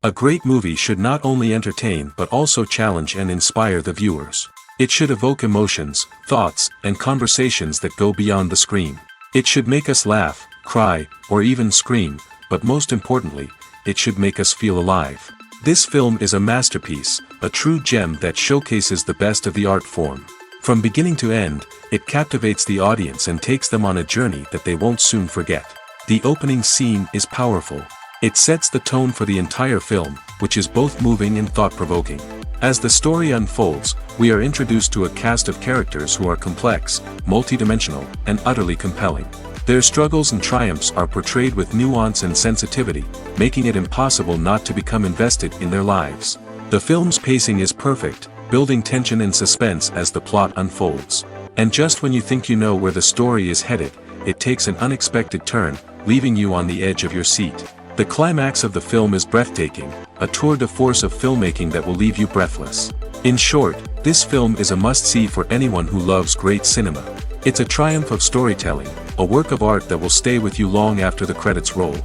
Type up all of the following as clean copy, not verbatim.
A great movie should not only entertain but also challenge and inspire the viewers. It should evoke emotions, thoughts, and conversations that go beyond the screen. It should make us laugh, cry, or even scream, but most importantly, it should make us feel alive. This film is a masterpiece, a true gem that showcases the best of the art form. From beginning to end, it captivates the audience and takes them on a journey that they won't soon forget. The opening scene is powerful. It sets the tone for the entire film, which is both moving and thought-provoking. As the story unfolds, we are introduced to a cast of characters who are complex, multidimensional, and utterly compelling. Their struggles and triumphs are portrayed with nuance and sensitivity, making it impossible not to become invested in their lives. The film's pacing is perfect, building tension and suspense as the plot unfolds. And just when you think you know where the story is headed, it takes an unexpected turn, leaving you on the edge of your seat. The climax of the film is breathtaking, a tour de force of filmmaking that will leave you breathless. In short, this film is a must-see for anyone who loves great cinema. It's a triumph of storytelling, a work of art that will stay with you long after the credits roll.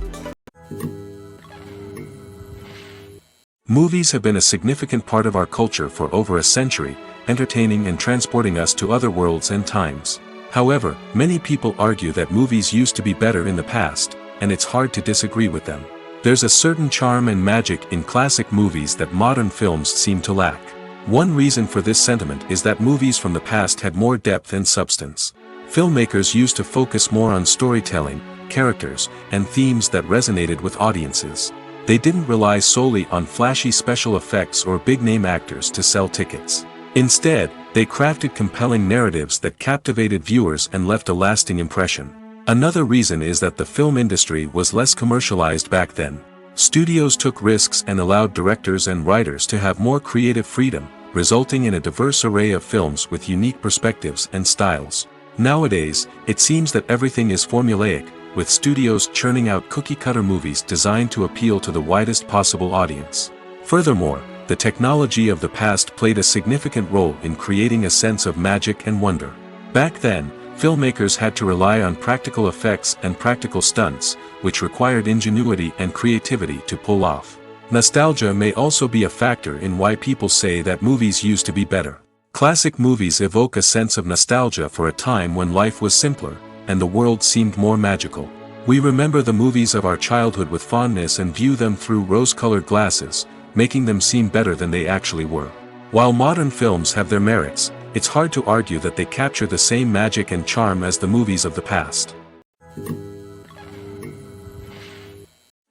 Movies have been a significant part of our culture for over a century, entertaining and transporting us to other worlds and times. However, many people argue that movies used to be better in the past, and it's hard to disagree with them. There's a certain charm and magic in classic movies that modern films seem to lack. One reason for this sentiment is that movies from the past had more depth and substance. Filmmakers used to focus more on storytelling, characters, and themes that resonated with audiences. They didn't rely solely on flashy special effects or big-name actors to sell tickets. Instead, they crafted compelling narratives that captivated viewers and left a lasting impression. Another reason is that the film industry was less commercialized back then. Studios took risks and allowed directors and writers to have more creative freedom, resulting in a diverse array of films with unique perspectives and styles. Nowadays, it seems that everything is formulaic, with studios churning out cookie-cutter movies designed to appeal to the widest possible audience. Furthermore, the technology of the past played a significant role in creating a sense of magic and wonder. Back then, filmmakers had to rely on practical effects and practical stunts, which required ingenuity and creativity to pull off. Nostalgia may also be a factor in why people say that movies used to be better. Classic movies evoke a sense of nostalgia for a time when life was simpler, and the world seemed more magical. We remember the movies of our childhood with fondness and view them through rose-colored glasses, making them seem better than they actually were. While modern films have their merits, it's hard to argue that they capture the same magic and charm as the movies of the past.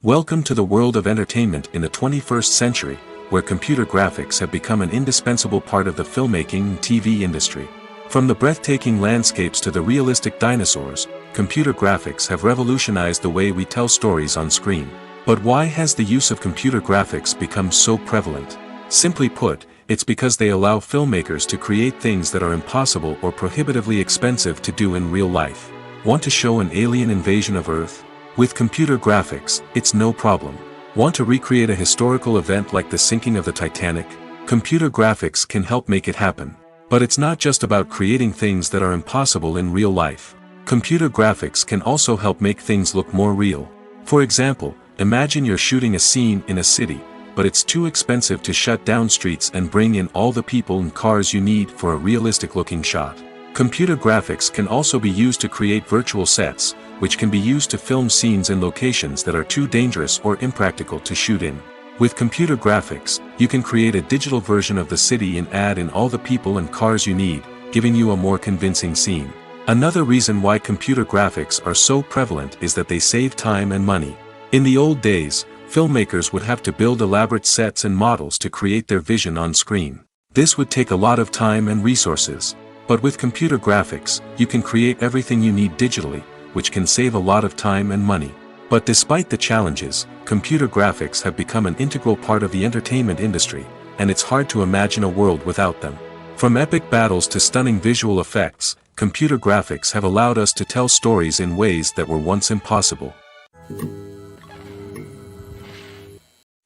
Welcome to the world of entertainment in the 21st century, where computer graphics have become an indispensable part of the filmmaking and TV industry. From the breathtaking landscapes to the realistic dinosaurs, computer graphics have revolutionized the way we tell stories on screen. But why has the use of computer graphics become so prevalent? Simply put, it's because they allow filmmakers to create things that are impossible or prohibitively expensive to do in real life. Want to show an alien invasion of Earth? With computer graphics, it's no problem. Want to recreate a historical event like the sinking of the Titanic? Computer graphics can help make it happen. But it's not just about creating things that are impossible in real life. Computer graphics can also help make things look more real. For example, imagine you're shooting a scene in a city, but it's too expensive to shut down streets and bring in all the people and cars you need for a realistic-looking shot. Computer graphics can also be used to create virtual sets, which can be used to film scenes in locations that are too dangerous or impractical to shoot in. With computer graphics, you can create a digital version of the city and add in all the people and cars you need, giving you a more convincing scene. Another reason why computer graphics are so prevalent is that they save time and money. In the old days, filmmakers would have to build elaborate sets and models to create their vision on screen. This would take a lot of time and resources. But with computer graphics, you can create everything you need digitally, which can save a lot of time and money. But despite the challenges, computer graphics have become an integral part of the entertainment industry, and it's hard to imagine a world without them. From epic battles to stunning visual effects, computer graphics have allowed us to tell stories in ways that were once impossible.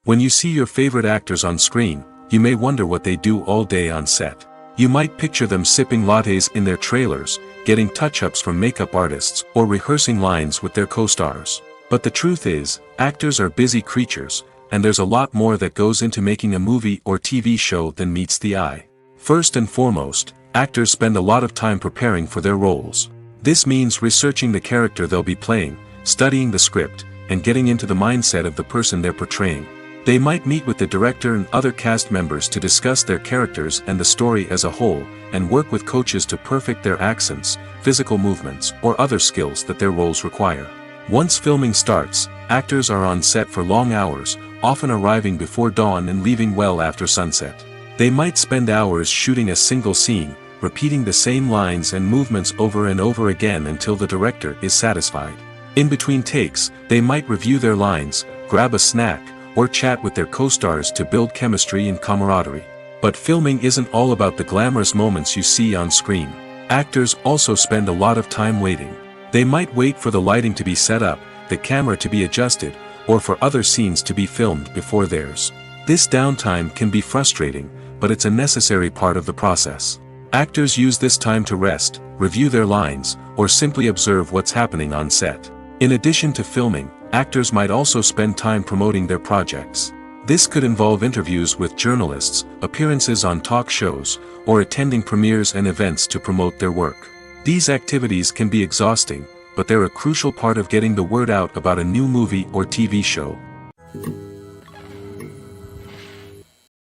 When you see your favorite actors on screen, you may wonder what they do all day on set. You might picture them sipping lattes in their trailers, getting touch-ups from makeup artists, or rehearsing lines with their co-stars. But the truth is, actors are busy creatures, and there's a lot more that goes into making a movie or TV show than meets the eye. First and foremost, actors spend a lot of time preparing for their roles. This means researching the character they'll be playing, studying the script, and getting into the mindset of the person they're portraying. They might meet with the director and other cast members to discuss their characters and the story as a whole, and work with coaches to perfect their accents, physical movements, or other skills that their roles require. Once filming starts, actors are on set for long hours, often arriving before dawn and leaving well after sunset. They might spend hours shooting a single scene, repeating the same lines and movements over and over again until the director is satisfied. In between takes, they might review their lines, grab a snack, or chat with their co-stars to build chemistry and camaraderie. But filming isn't all about the glamorous moments you see on screen. Actors also spend a lot of time waiting. They might wait for the lighting to be set up, the camera to be adjusted, or for other scenes to be filmed before theirs. This downtime can be frustrating, but it's a necessary part of the process. Actors use this time to rest, review their lines, or simply observe what's happening on set. In addition to filming, actors might also spend time promoting their projects. This could involve interviews with journalists, appearances on talk shows, or attending premieres and events to promote their work. These activities can be exhausting, but they're a crucial part of getting the word out about a new movie or TV show.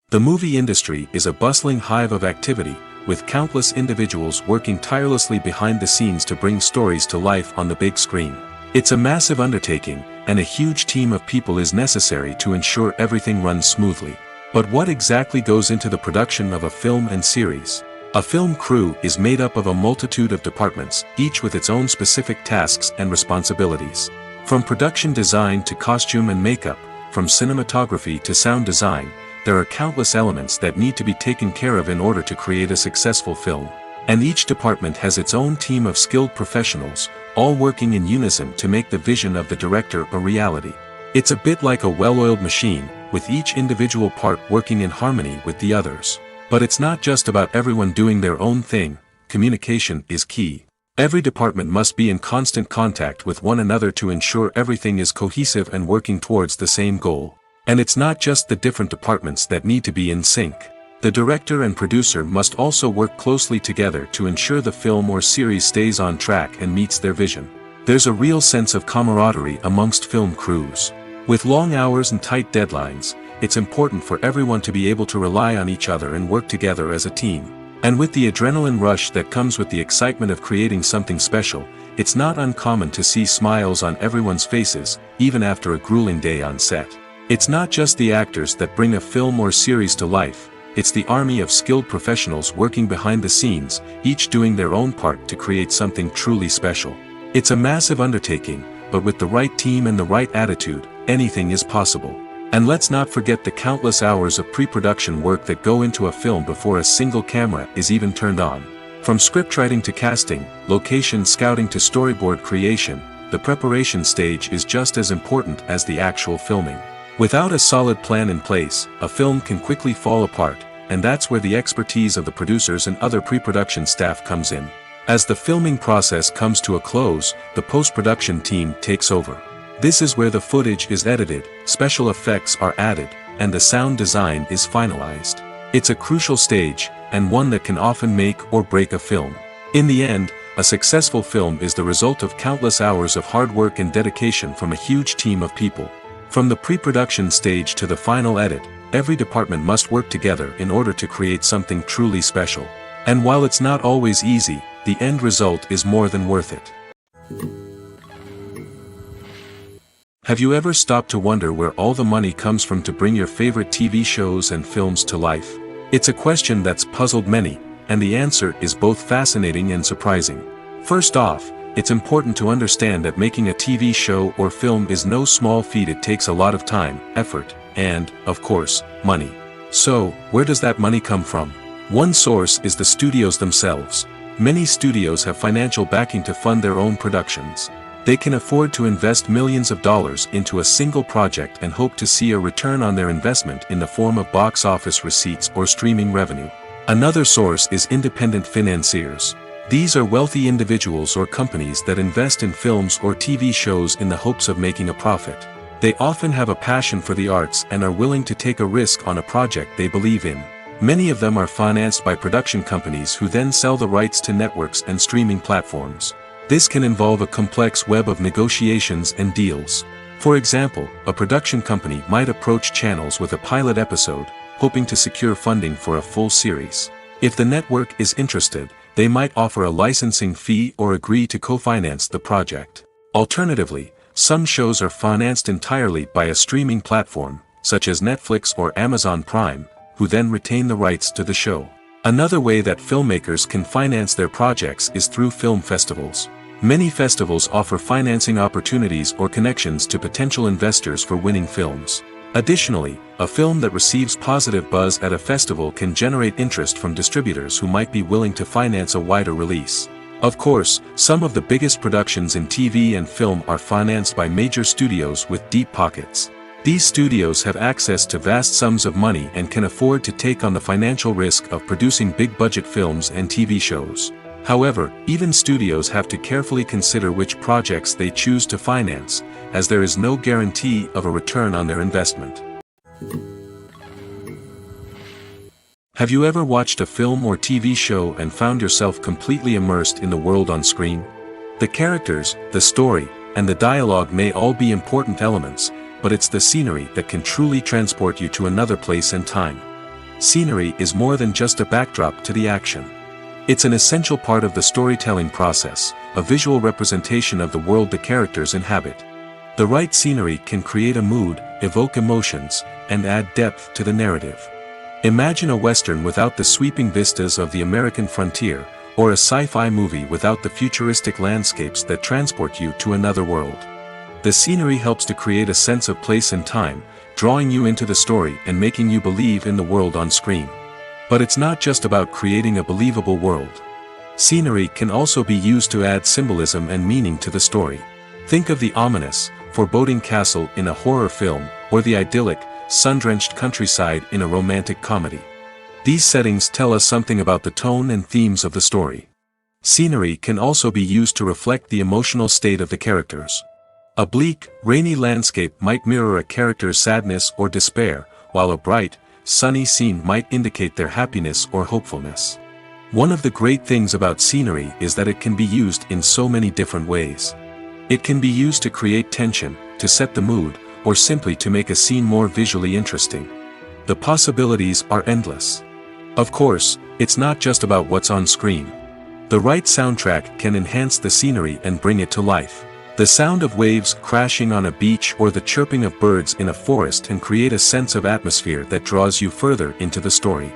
The movie industry is a bustling hive of activity, with countless individuals working tirelessly behind the scenes to bring stories to life on the big screen. It's a massive undertaking, and a huge team of people is necessary to ensure everything runs smoothly. But what exactly goes into the production of a film and series? A film crew is made up of a multitude of departments, each with its own specific tasks and responsibilities. From production design to costume and makeup, from cinematography to sound design, there are countless elements that need to be taken care of in order to create a successful film. And each department has its own team of skilled professionals, all working in unison to make the vision of the director a reality. It's a bit like a well-oiled machine, with each individual part working in harmony with the others. But it's not just about everyone doing their own thing. Communication is key. Every department must be in constant contact with one another to ensure everything is cohesive and working towards the same goal. And it's not just the different departments that need to be in sync. The director and producer must also work closely together to ensure the film or series stays on track and meets their vision. There's a real sense of camaraderie amongst film crews. With long hours and tight deadlines, it's important for everyone to be able to rely on each other and work together as a team. And with the adrenaline rush that comes with the excitement of creating something special, it's not uncommon to see smiles on everyone's faces, even after a grueling day on set. It's not just the actors that bring a film or series to life. It's the army of skilled professionals working behind the scenes, each doing their own part to create something truly special. It's a massive undertaking, but with the right team and the right attitude, anything is possible. And let's not forget the countless hours of pre-production work that go into a film before a single camera is even turned on. From scriptwriting to casting, location scouting to storyboard creation, the preparation stage is just as important as the actual filming. Without a solid plan in place, a film can quickly fall apart, and that's where the expertise of the producers and other pre-production staff comes in. As the filming process comes to a close, the post-production team takes over. This is where the footage is edited, special effects are added, and the sound design is finalized. It's a crucial stage, and one that can often make or break a film. In the end, a successful film is the result of countless hours of hard work and dedication from a huge team of people. From the pre-production stage to the final edit, every department must work together in order to create something truly special. And while it's not always easy, the end result is more than worth it. Have you ever stopped to wonder where all the money comes from to bring your favorite TV shows and films to life? It's a question that's puzzled many, and the answer is both fascinating and surprising. First off, it's important to understand that making a TV show or film is no small feat. It takes a lot of time, effort, and, of course, money. So, where does that money come from? One source is the studios themselves. Many studios have financial backing to fund their own productions. They can afford to invest millions of dollars into a single project and hope to see a return on their investment in the form of box office receipts or streaming revenue. Another source is independent financiers. These are wealthy individuals or companies that invest in films or TV shows in the hopes of making a profit. They often have a passion for the arts and are willing to take a risk on a project they believe in. Many of them are financed by production companies who then sell the rights to networks and streaming platforms. This can involve a complex web of negotiations and deals. For example, a production company might approach channels with a pilot episode, hoping to secure funding for a full series. If the network is interested, they might offer a licensing fee or agree to co-finance the project. Alternatively, some shows are financed entirely by a streaming platform, such as Netflix or Amazon Prime, who then retain the rights to the show. Another way that filmmakers can finance their projects is through film festivals. Many festivals offer financing opportunities or connections to potential investors for winning films. Additionally, a film that receives positive buzz at a festival can generate interest from distributors who might be willing to finance a wider release. Of course, some of the biggest productions in TV and film are financed by major studios with deep pockets. These studios have access to vast sums of money and can afford to take on the financial risk of producing big-budget films and TV shows. However, even studios have to carefully consider which projects they choose to finance, as there is no guarantee of a return on their investment. Have you ever watched a film or TV show and found yourself completely immersed in the world on screen? The characters, the story, and the dialogue may all be important elements, but it's the scenery that can truly transport you to another place and time. Scenery is more than just a backdrop to the action. It's an essential part of the storytelling process, a visual representation of the world the characters inhabit. The right scenery can create a mood, evoke emotions, and add depth to the narrative. Imagine a Western without the sweeping vistas of the American frontier, or a sci-fi movie without the futuristic landscapes that transport you to another world. The scenery helps to create a sense of place and time, drawing you into the story and making you believe in the world on screen. But it's not just about creating a believable world. Scenery can also be used to add symbolism and meaning to the story. Think of the ominous, foreboding castle in a horror film, or the idyllic, sun-drenched countryside in a romantic comedy. These settings tell us something about the tone and themes of the story. Scenery can also be used to reflect the emotional state of the characters. A bleak, rainy landscape might mirror a character's sadness or despair, while a bright, sunny scene might indicate their happiness or hopefulness. One of the great things about scenery is that it can be used in so many different ways. It can be used to create tension, to set the mood, or simply to make a scene more visually interesting. The possibilities are endless. Of course, it's not just about what's on screen. The right soundtrack can enhance the scenery and bring it to life. The sound of waves crashing on a beach or the chirping of birds in a forest can create a sense of atmosphere that draws you further into the story.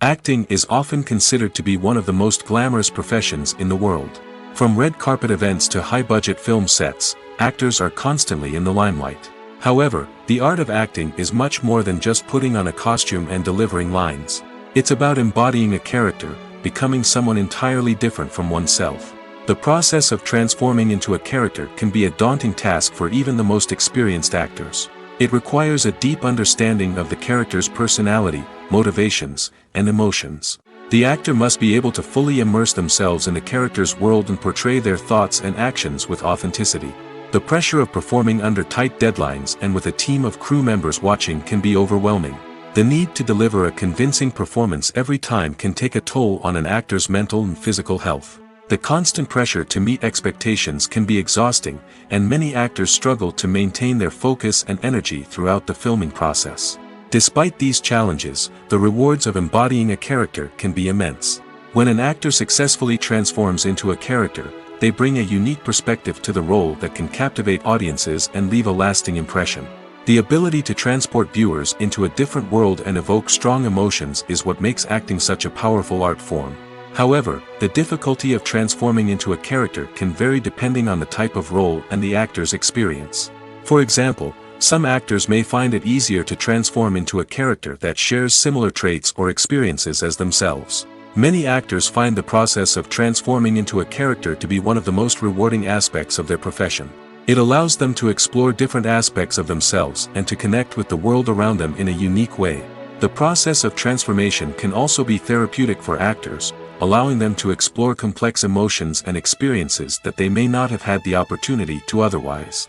Acting is often considered to be one of the most glamorous professions in the world. From red carpet events to high-budget film sets, actors are constantly in the limelight. However, the art of acting is much more than just putting on a costume and delivering lines. It's about embodying a character, becoming someone entirely different from oneself. The process of transforming into a character can be a daunting task for even the most experienced actors. It requires a deep understanding of the character's personality, motivations, and emotions. The actor must be able to fully immerse themselves in the character's world and portray their thoughts and actions with authenticity. The pressure of performing under tight deadlines and with a team of crew members watching can be overwhelming. The need to deliver a convincing performance every time can take a toll on an actor's mental and physical health. The constant pressure to meet expectations can be exhausting, and many actors struggle to maintain their focus and energy throughout the filming process. Despite these challenges, the rewards of embodying a character can be immense. When an actor successfully transforms into a character, they bring a unique perspective to the role that can captivate audiences and leave a lasting impression. The ability to transport viewers into a different world and evoke strong emotions is what makes acting such a powerful art form. However, the difficulty of transforming into a character can vary depending on the type of role and the actor's experience. For example, some actors may find it easier to transform into a character that shares similar traits or experiences as themselves. Many actors find the process of transforming into a character to be one of the most rewarding aspects of their profession. It allows them to explore different aspects of themselves and to connect with the world around them in a unique way. The process of transformation can also be therapeutic for actors, allowing them to explore complex emotions and experiences that they may not have had the opportunity to otherwise.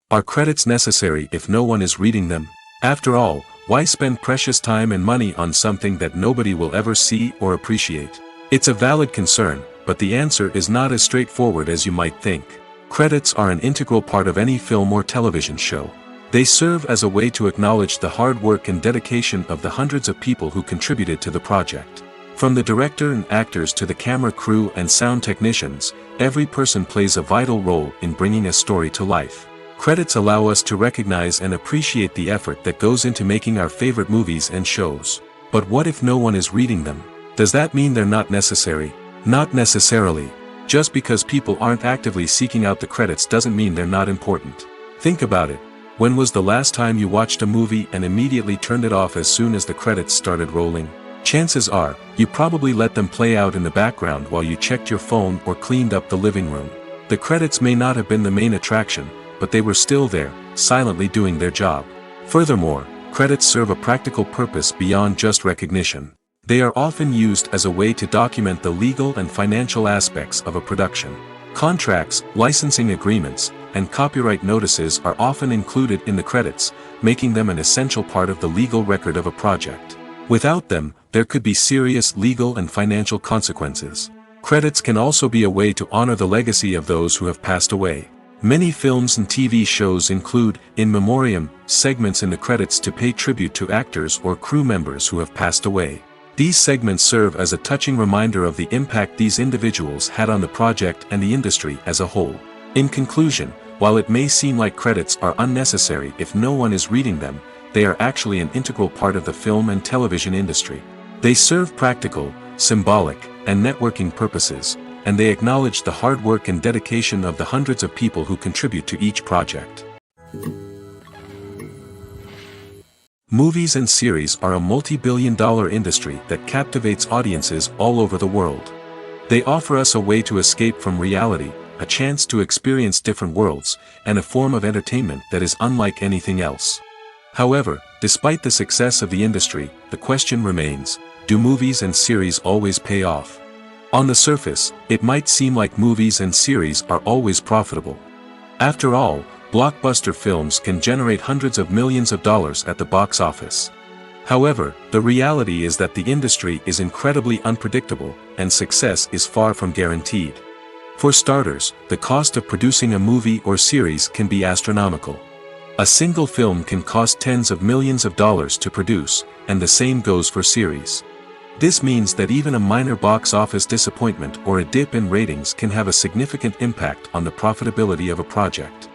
Are credits necessary if no one is reading them? After all, why spend precious time and money on something that nobody will ever see or appreciate? It's a valid concern, but the answer is not as straightforward as you might think. Credits are an integral part of any film or television show. They serve as a way to acknowledge the hard work and dedication of the hundreds of people who contributed to the project. From the director and actors to the camera crew and sound technicians, every person plays a vital role in bringing a story to life. Credits allow us to recognize and appreciate the effort that goes into making our favorite movies and shows. But what if no one is reading them? Does that mean they're not necessary? Not necessarily. Just because people aren't actively seeking out the credits doesn't mean they're not important. Think about it. When was the last time you watched a movie and immediately turned it off as soon as the credits started rolling? Chances are, you probably let them play out in the background while you checked your phone or cleaned up the living room. The credits may not have been the main attraction, but they were still there, silently doing their job. Furthermore, credits serve a practical purpose beyond just recognition. They are often used as a way to document the legal and financial aspects of a production. Contracts, licensing agreements, and copyright notices are often included in the credits, making them an essential part of the legal record of a project. Without them, there could be serious legal and financial consequences. Credits can also be a way to honor the legacy of those who have passed away. Many films and TV shows include, in memoriam, segments in the credits to pay tribute to actors or crew members who have passed away. These segments serve as a touching reminder of the impact these individuals had on the project and the industry as a whole. In conclusion, while it may seem like credits are unnecessary if no one is reading them, they are actually an integral part of the film and television industry. They serve practical, symbolic, and networking purposes, and they acknowledge the hard work and dedication of the hundreds of people who contribute to each project. Movies and series are a multi-billion-dollar industry that captivates audiences all over the world. They offer us a way to escape from reality, a chance to experience different worlds, and a form of entertainment that is unlike anything else. However, despite the success of the industry, the question remains, do movies and series always pay off? On the surface, it might seem like movies and series are always profitable. After all, blockbuster films can generate hundreds of millions of dollars at the box office. However, the reality is that the industry is incredibly unpredictable, and success is far from guaranteed. For starters, the cost of producing a movie or series can be astronomical. A single film can cost tens of millions of dollars to produce, and the same goes for series. This means that even a minor box office disappointment or a dip in ratings can have a significant impact on the profitability of a project.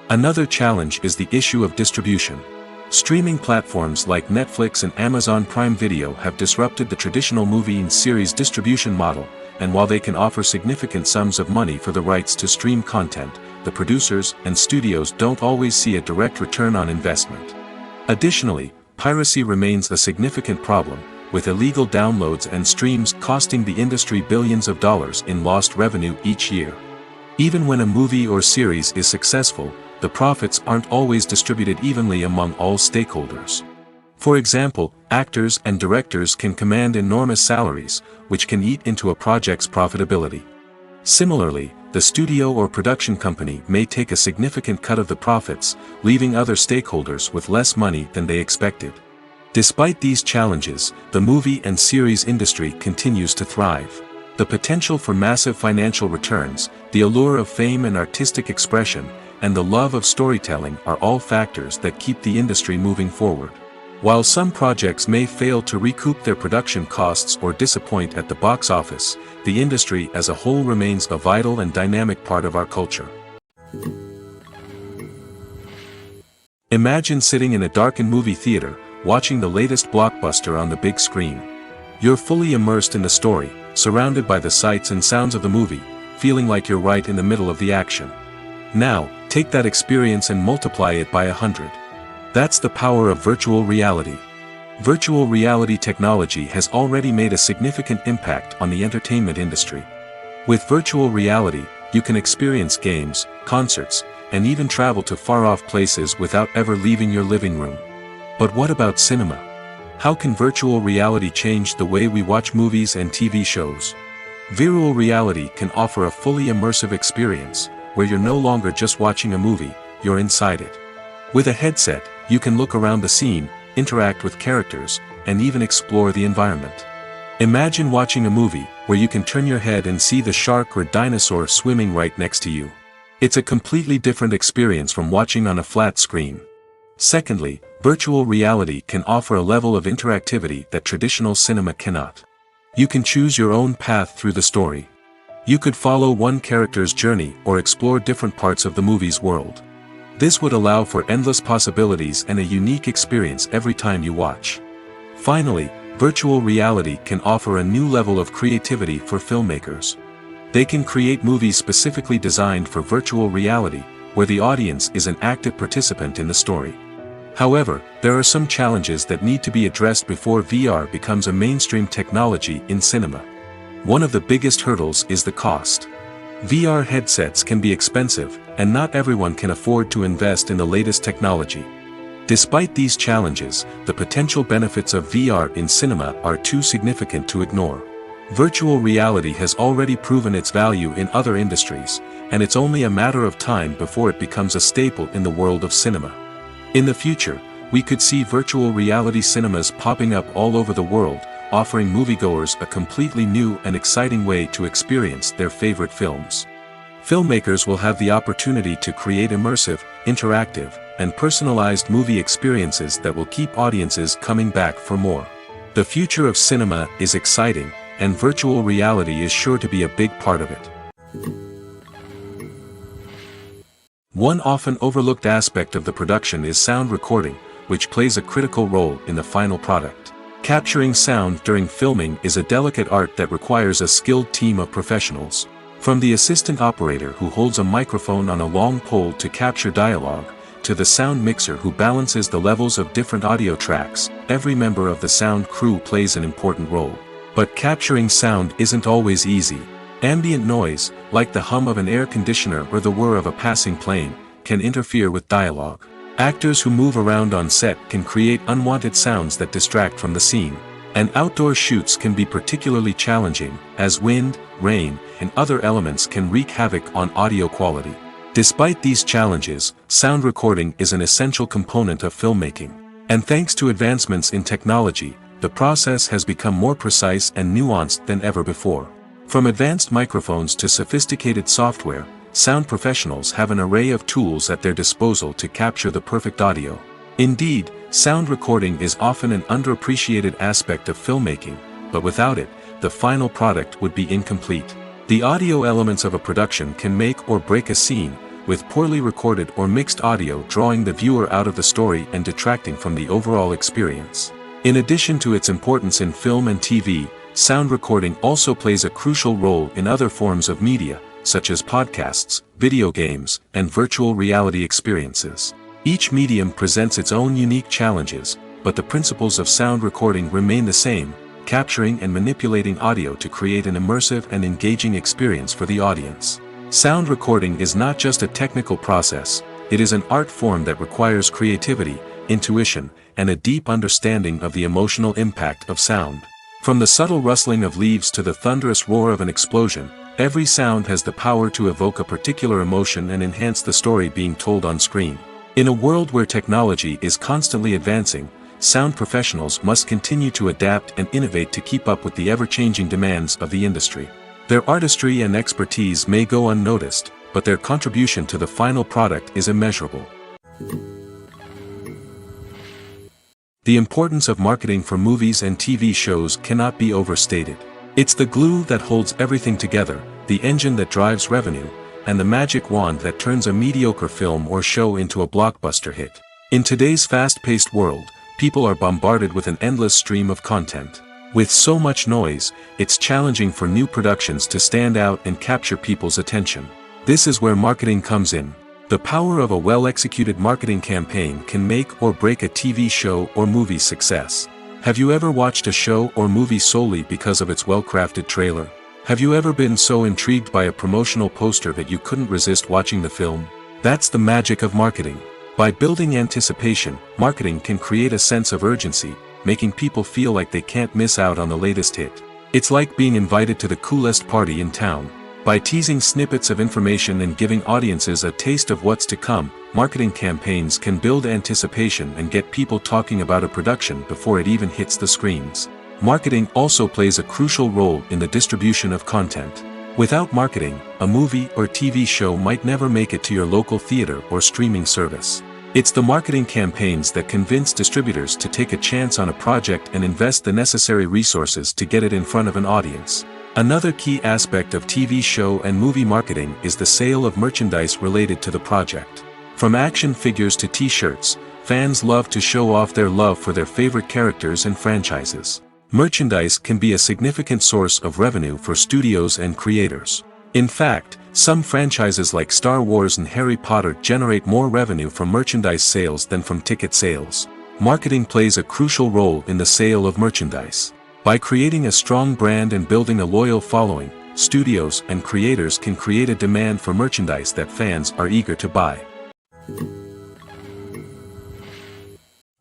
Another challenge is the issue of distribution. Streaming platforms like Netflix and Amazon Prime Video have disrupted the traditional movie and series distribution model, and while they can offer significant sums of money for the rights to stream content, the producers and studios don't always see a direct return on investment. Additionally, piracy remains a significant problem, with illegal downloads and streams costing the industry billions of dollars in lost revenue each year. Even when a movie or series is successful, the profits aren't always distributed evenly among all stakeholders. For example, actors and directors can command enormous salaries, which can eat into a project's profitability. Similarly, the studio or production company may take a significant cut of the profits, leaving other stakeholders with less money than they expected. Despite these challenges, the movie and series industry continues to thrive. The potential for massive financial returns, the allure of fame and artistic expression, and the love of storytelling are all factors that keep the industry moving forward. While some projects may fail to recoup their production costs or disappoint at the box office, the industry as a whole remains a vital and dynamic part of our culture. Imagine sitting in a darkened movie theater, watching the latest blockbuster on the big screen. You're fully immersed in the story, surrounded by the sights and sounds of the movie, feeling like you're right in the middle of the action. Now, take that experience and multiply it by 100. That's the power of virtual reality. Virtual reality technology has already made a significant impact on the entertainment industry. With virtual reality, you can experience games, concerts, and even travel to far-off places without ever leaving your living room. But what about cinema? How can virtual reality change the way we watch movies and TV shows? Virtual reality can offer a fully immersive experience, where you're no longer just watching a movie, you're inside it. With a headset, you can look around the scene, interact with characters, and even explore the environment. Imagine watching a movie, where you can turn your head and see the shark or dinosaur swimming right next to you. It's a completely different experience from watching on a flat screen. Secondly, virtual reality can offer a level of interactivity that traditional cinema cannot. You can choose your own path through the story. You could follow one character's journey or explore different parts of the movie's world. This would allow for endless possibilities and a unique experience every time you watch. Finally, virtual reality can offer a new level of creativity for filmmakers. They can create movies specifically designed for virtual reality, where the audience is an active participant in the story. However, there are some challenges that need to be addressed before VR becomes a mainstream technology in cinema. One of the biggest hurdles is the cost. VR headsets can be expensive, and not everyone can afford to invest in the latest technology. Despite these challenges, the potential benefits of VR in cinema are too significant to ignore. Virtual reality has already proven its value in other industries, and it's only a matter of time before it becomes a staple in the world of cinema. In the future, we could see virtual reality cinemas popping up all over the world, offering moviegoers a completely new and exciting way to experience their favorite films. Filmmakers will have the opportunity to create immersive, interactive, and personalized movie experiences that will keep audiences coming back for more. The future of cinema is exciting, and virtual reality is sure to be a big part of it. One often overlooked aspect of the production is sound recording, which plays a critical role in the final product. Capturing sound during filming is a delicate art that requires a skilled team of professionals. From the assistant operator who holds a microphone on a long pole to capture dialogue, to the sound mixer who balances the levels of different audio tracks, every member of the sound crew plays an important role. But capturing sound isn't always easy. Ambient noise, like the hum of an air conditioner or the whir of a passing plane, can interfere with dialogue. Actors who move around on set can create unwanted sounds that distract from the scene. And outdoor shoots can be particularly challenging, as wind, rain, and other elements can wreak havoc on audio quality. Despite these challenges, sound recording is an essential component of filmmaking. And thanks to advancements in technology, the process has become more precise and nuanced than ever before. From advanced microphones to sophisticated software, sound professionals have an array of tools at their disposal to capture the perfect audio. Indeed, sound recording is often an underappreciated aspect of filmmaking, but without it, the final product would be incomplete. The audio elements of a production can make or break a scene, with poorly recorded or mixed audio drawing the viewer out of the story and detracting from the overall experience. In addition to its importance in film and TV, sound recording also plays a crucial role in other forms of media, such as podcasts, video games, and virtual reality experiences. Each medium presents its own unique challenges, but the principles of sound recording remain the same, capturing and manipulating audio to create an immersive and engaging experience for the audience. Sound recording is not just a technical process, it is an art form that requires creativity, intuition, and a deep understanding of the emotional impact of sound. From the subtle rustling of leaves to the thunderous roar of an explosion, every sound has the power to evoke a particular emotion and enhance the story being told on screen. In a world where technology is constantly advancing, sound professionals must continue to adapt and innovate to keep up with the ever-changing demands of the industry. Their artistry and expertise may go unnoticed, but their contribution to the final product is immeasurable. The importance of marketing for movies and TV shows cannot be overstated. It's the glue that holds everything together, the engine that drives revenue, and the magic wand that turns a mediocre film or show into a blockbuster hit. In today's fast-paced world, people are bombarded with an endless stream of content. With so much noise, it's challenging for new productions to stand out and capture people's attention. This is where marketing comes in. The power of a well-executed marketing campaign can make or break a TV show or movie's success. Have you ever watched a show or movie solely because of its well-crafted trailer? Have you ever been so intrigued by a promotional poster that you couldn't resist watching the film? That's the magic of marketing. By building anticipation, marketing can create a sense of urgency, making people feel like they can't miss out on the latest hit. It's like being invited to the coolest party in town. By teasing snippets of information and giving audiences a taste of what's to come, marketing campaigns can build anticipation and get people talking about a production before it even hits the screens. Marketing also plays a crucial role in the distribution of content. Without marketing, a movie or TV show might never make it to your local theater or streaming service. It's the marketing campaigns that convince distributors to take a chance on a project and invest the necessary resources to get it in front of an audience. Another key aspect of TV show and movie marketing is the sale of merchandise related to the project. From action figures to t-shirts, fans love to show off their love for their favorite characters and franchises. Merchandise can be a significant source of revenue for studios and creators. In fact, some franchises like Star Wars and Harry Potter generate more revenue from merchandise sales than from ticket sales. Marketing plays a crucial role in the sale of merchandise. By creating a strong brand and building a loyal following, studios and creators can create a demand for merchandise that fans are eager to buy.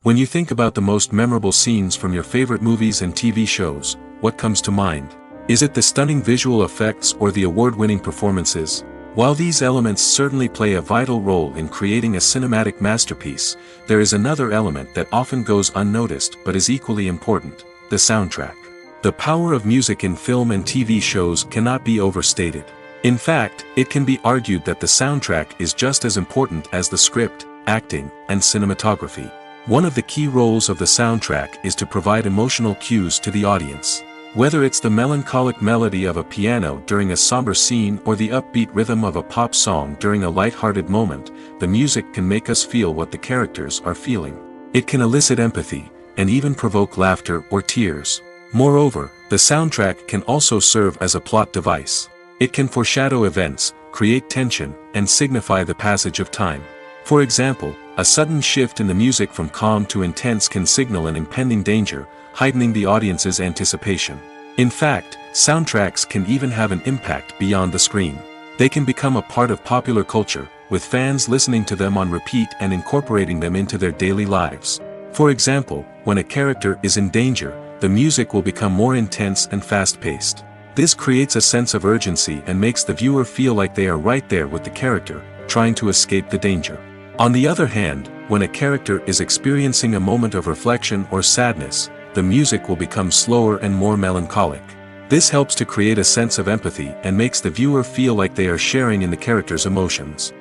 When you think about the most memorable scenes from your favorite movies and TV shows, what comes to mind? Is it the stunning visual effects or the award-winning performances? While these elements certainly play a vital role in creating a cinematic masterpiece, there is another element that often goes unnoticed but is equally important: the soundtrack. The power of music in film and TV shows cannot be overstated. In fact, it can be argued that the soundtrack is just as important as the script, acting, and cinematography. One of the key roles of the soundtrack is to provide emotional cues to the audience. Whether it's the melancholic melody of a piano during a somber scene or the upbeat rhythm of a pop song during a light-hearted moment, the music can make us feel what the characters are feeling. It can elicit empathy, and even provoke laughter or tears. Moreover, the soundtrack can also serve as a plot device. It can foreshadow events, create tension, and signify the passage of time. For example, a sudden shift in the music from calm to intense can signal an impending danger, heightening the audience's anticipation. In fact, soundtracks can even have an impact beyond the screen. They can become a part of popular culture, with fans listening to them on repeat and incorporating them into their daily lives. For example, when a character is in danger, the music will become more intense and fast-paced. This creates a sense of urgency and makes the viewer feel like they are right there with the character, trying to escape the danger. On the other hand, when a character is experiencing a moment of reflection or sadness, the music will become slower and more melancholic. This helps to create a sense of empathy and makes the viewer feel like they are sharing in the character's emotions.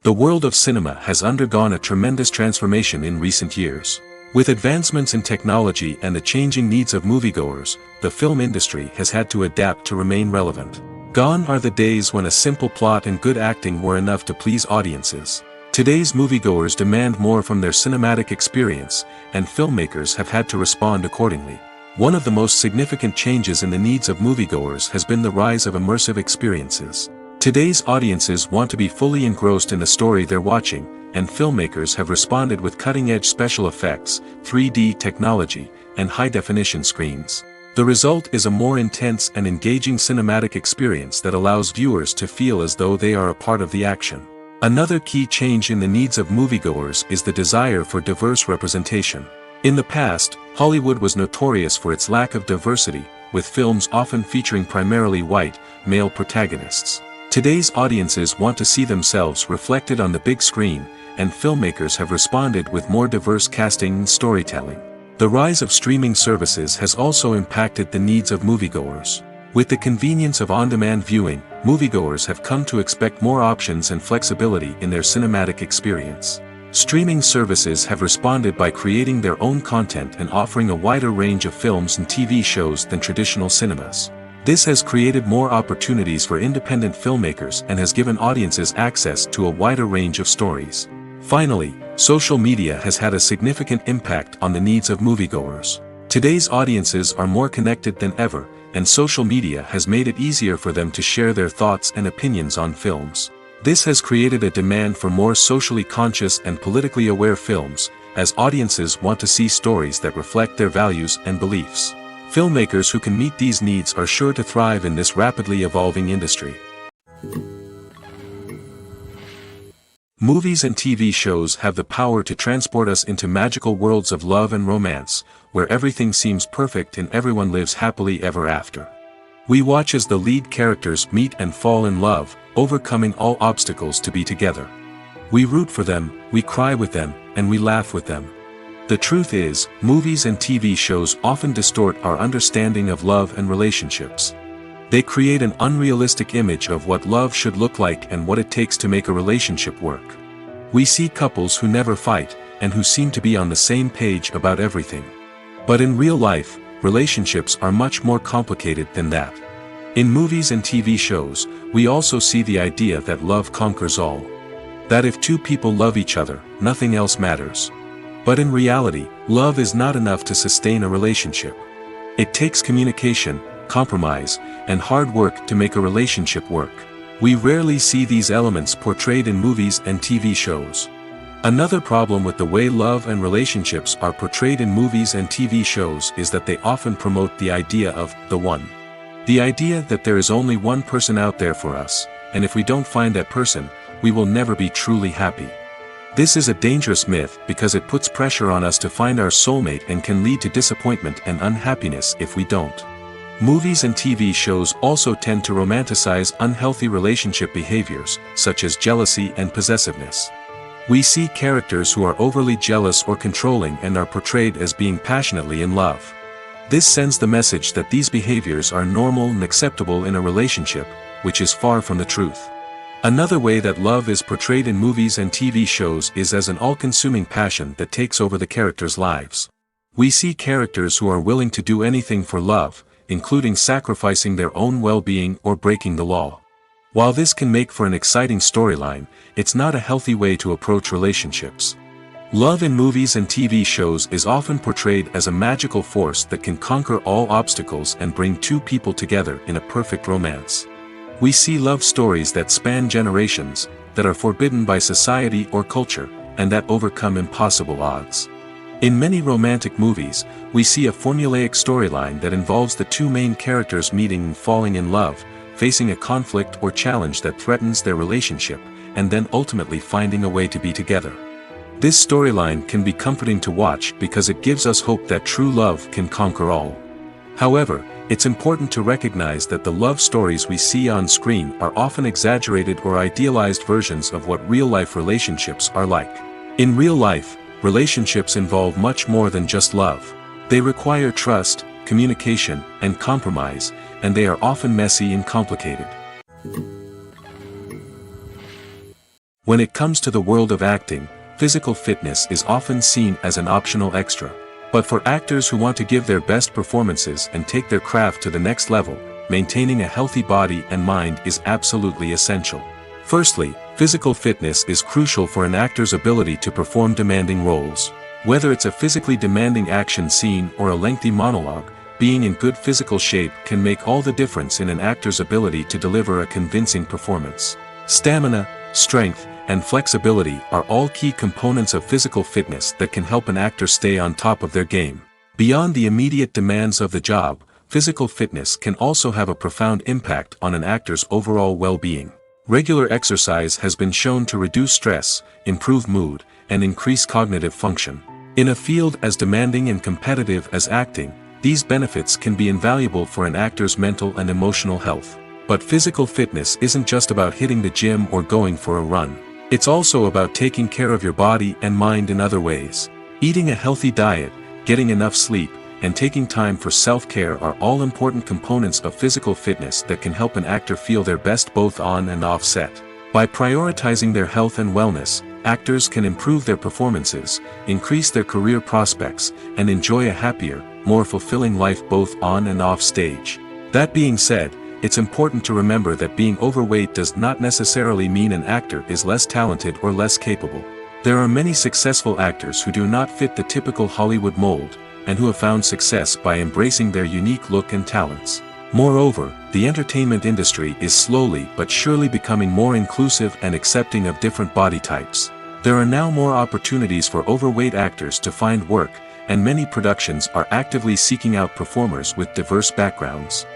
The world of cinema has undergone a tremendous transformation in recent years. With advancements in technology and the changing needs of moviegoers, the film industry has had to adapt to remain relevant. Gone are the days when a simple plot and good acting were enough to please audiences. Today's moviegoers demand more from their cinematic experience, and filmmakers have had to respond accordingly. One of the most significant changes in the needs of moviegoers has been the rise of immersive experiences. Today's audiences want to be fully engrossed in the story they're watching, and filmmakers have responded with cutting-edge special effects, 3D technology, and high-definition screens. The result is a more intense and engaging cinematic experience that allows viewers to feel as though they are a part of the action. Another key change in the needs of moviegoers is the desire for diverse representation. In the past, Hollywood was notorious for its lack of diversity, with films often featuring primarily white, male protagonists. Today's audiences want to see themselves reflected on the big screen, and filmmakers have responded with more diverse casting and storytelling. The rise of streaming services has also impacted the needs of moviegoers. With the convenience of on-demand viewing, moviegoers have come to expect more options and flexibility in their cinematic experience. Streaming services have responded by creating their own content and offering a wider range of films and TV shows than traditional cinemas. This has created more opportunities for independent filmmakers and has given audiences access to a wider range of stories. Finally, social media has had a significant impact on the needs of moviegoers. Today's audiences are more connected than ever, and social media has made it easier for them to share their thoughts and opinions on films. This has created a demand for more socially conscious and politically aware films, as audiences want to see stories that reflect their values and beliefs. Filmmakers who can meet these needs are sure to thrive in this rapidly evolving industry. Movies and TV shows have the power to transport us into magical worlds of love and romance, where everything seems perfect and everyone lives happily ever after. We watch as the lead characters meet and fall in love, overcoming all obstacles to be together. We root for them, we cry with them, and we laugh with them. The truth is, movies and TV shows often distort our understanding of love and relationships. They create an unrealistic image of what love should look like and what it takes to make a relationship work. We see couples who never fight, and who seem to be on the same page about everything. But in real life, relationships are much more complicated than that. In movies and TV shows, we also see the idea that love conquers all. That if two people love each other, nothing else matters. But in reality, love is not enough to sustain a relationship. It takes communication, compromise, and hard work to make a relationship work. We rarely see these elements portrayed in movies and TV shows. Another problem with the way love and relationships are portrayed in movies and TV shows is that they often promote the idea of the one. The idea that there is only one person out there for us, and if we don't find that person, we will never be truly happy. This is a dangerous myth because it puts pressure on us to find our soulmate and can lead to disappointment and unhappiness if we don't. Movies and TV shows also tend to romanticize unhealthy relationship behaviors, such as jealousy and possessiveness. We see characters who are overly jealous or controlling and are portrayed as being passionately in love. This sends the message that these behaviors are normal and acceptable in a relationship, which is far from the truth. Another way that love is portrayed in movies and TV shows is as an all-consuming passion that takes over the characters' lives. We see characters who are willing to do anything for love, including sacrificing their own well-being or breaking the law. While this can make for an exciting storyline, it's not a healthy way to approach relationships. Love in movies and TV shows is often portrayed as a magical force that can conquer all obstacles and bring two people together in a perfect romance. We see love stories that span generations, that are forbidden by society or culture, and that overcome impossible odds. In many romantic movies, we see a formulaic storyline that involves the two main characters meeting and falling in love, facing a conflict or challenge that threatens their relationship, and then ultimately finding a way to be together. This storyline can be comforting to watch because it gives us hope that true love can conquer all. However, it's important to recognize that the love stories we see on screen are often exaggerated or idealized versions of what real-life relationships are like. In real life, relationships involve much more than just love. They require trust, communication, and compromise, and they are often messy and complicated. When it comes to the world of acting, physical fitness is often seen as an optional extra. But for actors who want to give their best performances and take their craft to the next level, maintaining a healthy body and mind is absolutely essential. Firstly, physical fitness is crucial for an actor's ability to perform demanding roles. Whether it's a physically demanding action scene or a lengthy monologue, being in good physical shape can make all the difference in an actor's ability to deliver a convincing performance. Stamina, strength, and flexibility are all key components of physical fitness that can help an actor stay on top of their game. Beyond the immediate demands of the job, physical fitness can also have a profound impact on an actor's overall well-being. Regular exercise has been shown to reduce stress, improve mood, and increase cognitive function. In a field as demanding and competitive as acting, these benefits can be invaluable for an actor's mental and emotional health. But physical fitness isn't just about hitting the gym or going for a run. It's also about taking care of your body and mind in other ways. Eating a healthy diet, getting enough sleep, and taking time for self-care are all important components of physical fitness that can help an actor feel their best both on and off set. By prioritizing their health and wellness, actors can improve their performances, increase their career prospects, and enjoy a happier, more fulfilling life both on and off stage. That being said, it's important to remember that being overweight does not necessarily mean an actor is less talented or less capable. There are many successful actors who do not fit the typical Hollywood mold, and who have found success by embracing their unique look and talents. Moreover, the entertainment industry is slowly but surely becoming more inclusive and accepting of different body types. There are now more opportunities for overweight actors to find work, and many productions are actively seeking out performers with diverse backgrounds.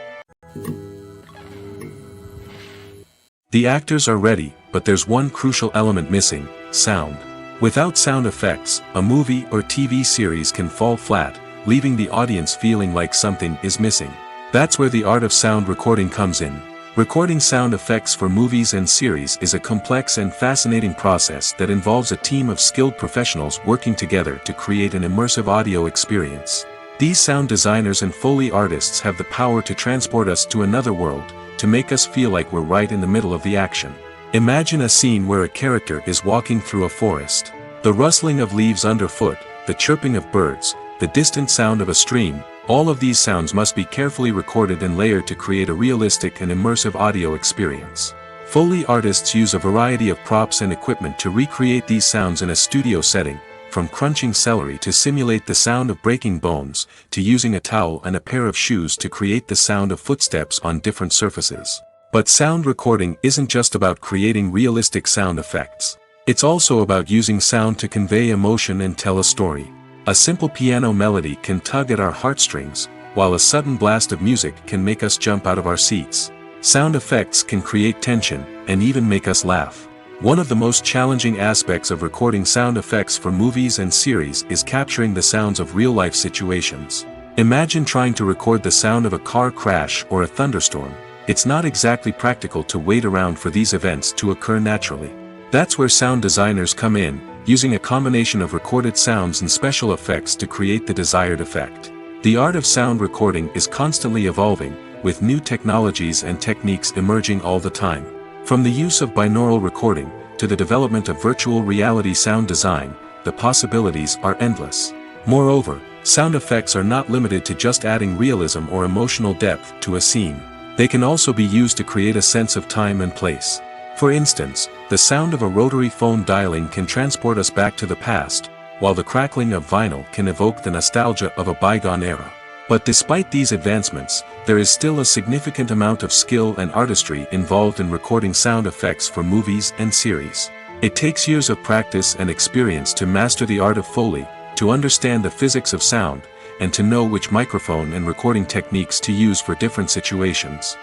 The actors are ready, but there's one crucial element missing: sound. Without sound effects, a movie or TV series can fall flat, leaving the audience feeling like something is missing. That's where the art of sound recording comes in. Recording sound effects for movies and series is a complex and fascinating process that involves a team of skilled professionals working together to create an immersive audio experience. These sound designers and Foley artists have the power to transport us to another world, to make us feel like we're right in the middle of the action. Imagine a scene where a character is walking through a forest. The rustling of leaves underfoot, the chirping of birds, the distant sound of a stream, all of these sounds must be carefully recorded and layered to create a realistic and immersive audio experience. Foley artists use a variety of props and equipment to recreate these sounds in a studio setting, from crunching celery to simulate the sound of breaking bones, to using a towel and a pair of shoes to create the sound of footsteps on different surfaces. But sound recording isn't just about creating realistic sound effects. It's also about using sound to convey emotion and tell a story. A simple piano melody can tug at our heartstrings, while a sudden blast of music can make us jump out of our seats. Sound effects can create tension, and even make us laugh. One of the most challenging aspects of recording sound effects for movies and series is capturing the sounds of real-life situations. Imagine trying to record the sound of a car crash or a thunderstorm. It's not exactly practical to wait around for these events to occur naturally. That's where sound designers come in, using a combination of recorded sounds and special effects to create the desired effect. The art of sound recording is constantly evolving, with new technologies and techniques emerging all the time. From the use of binaural recording, to the development of virtual reality sound design, the possibilities are endless. Moreover, sound effects are not limited to just adding realism or emotional depth to a scene. They can also be used to create a sense of time and place. For instance, the sound of a rotary phone dialing can transport us back to the past, while the crackling of vinyl can evoke the nostalgia of a bygone era. But despite these advancements, there is still a significant amount of skill and artistry involved in recording sound effects for movies and series. It takes years of practice and experience to master the art of Foley, to understand the physics of sound, and to know which microphone and recording techniques to use for different situations.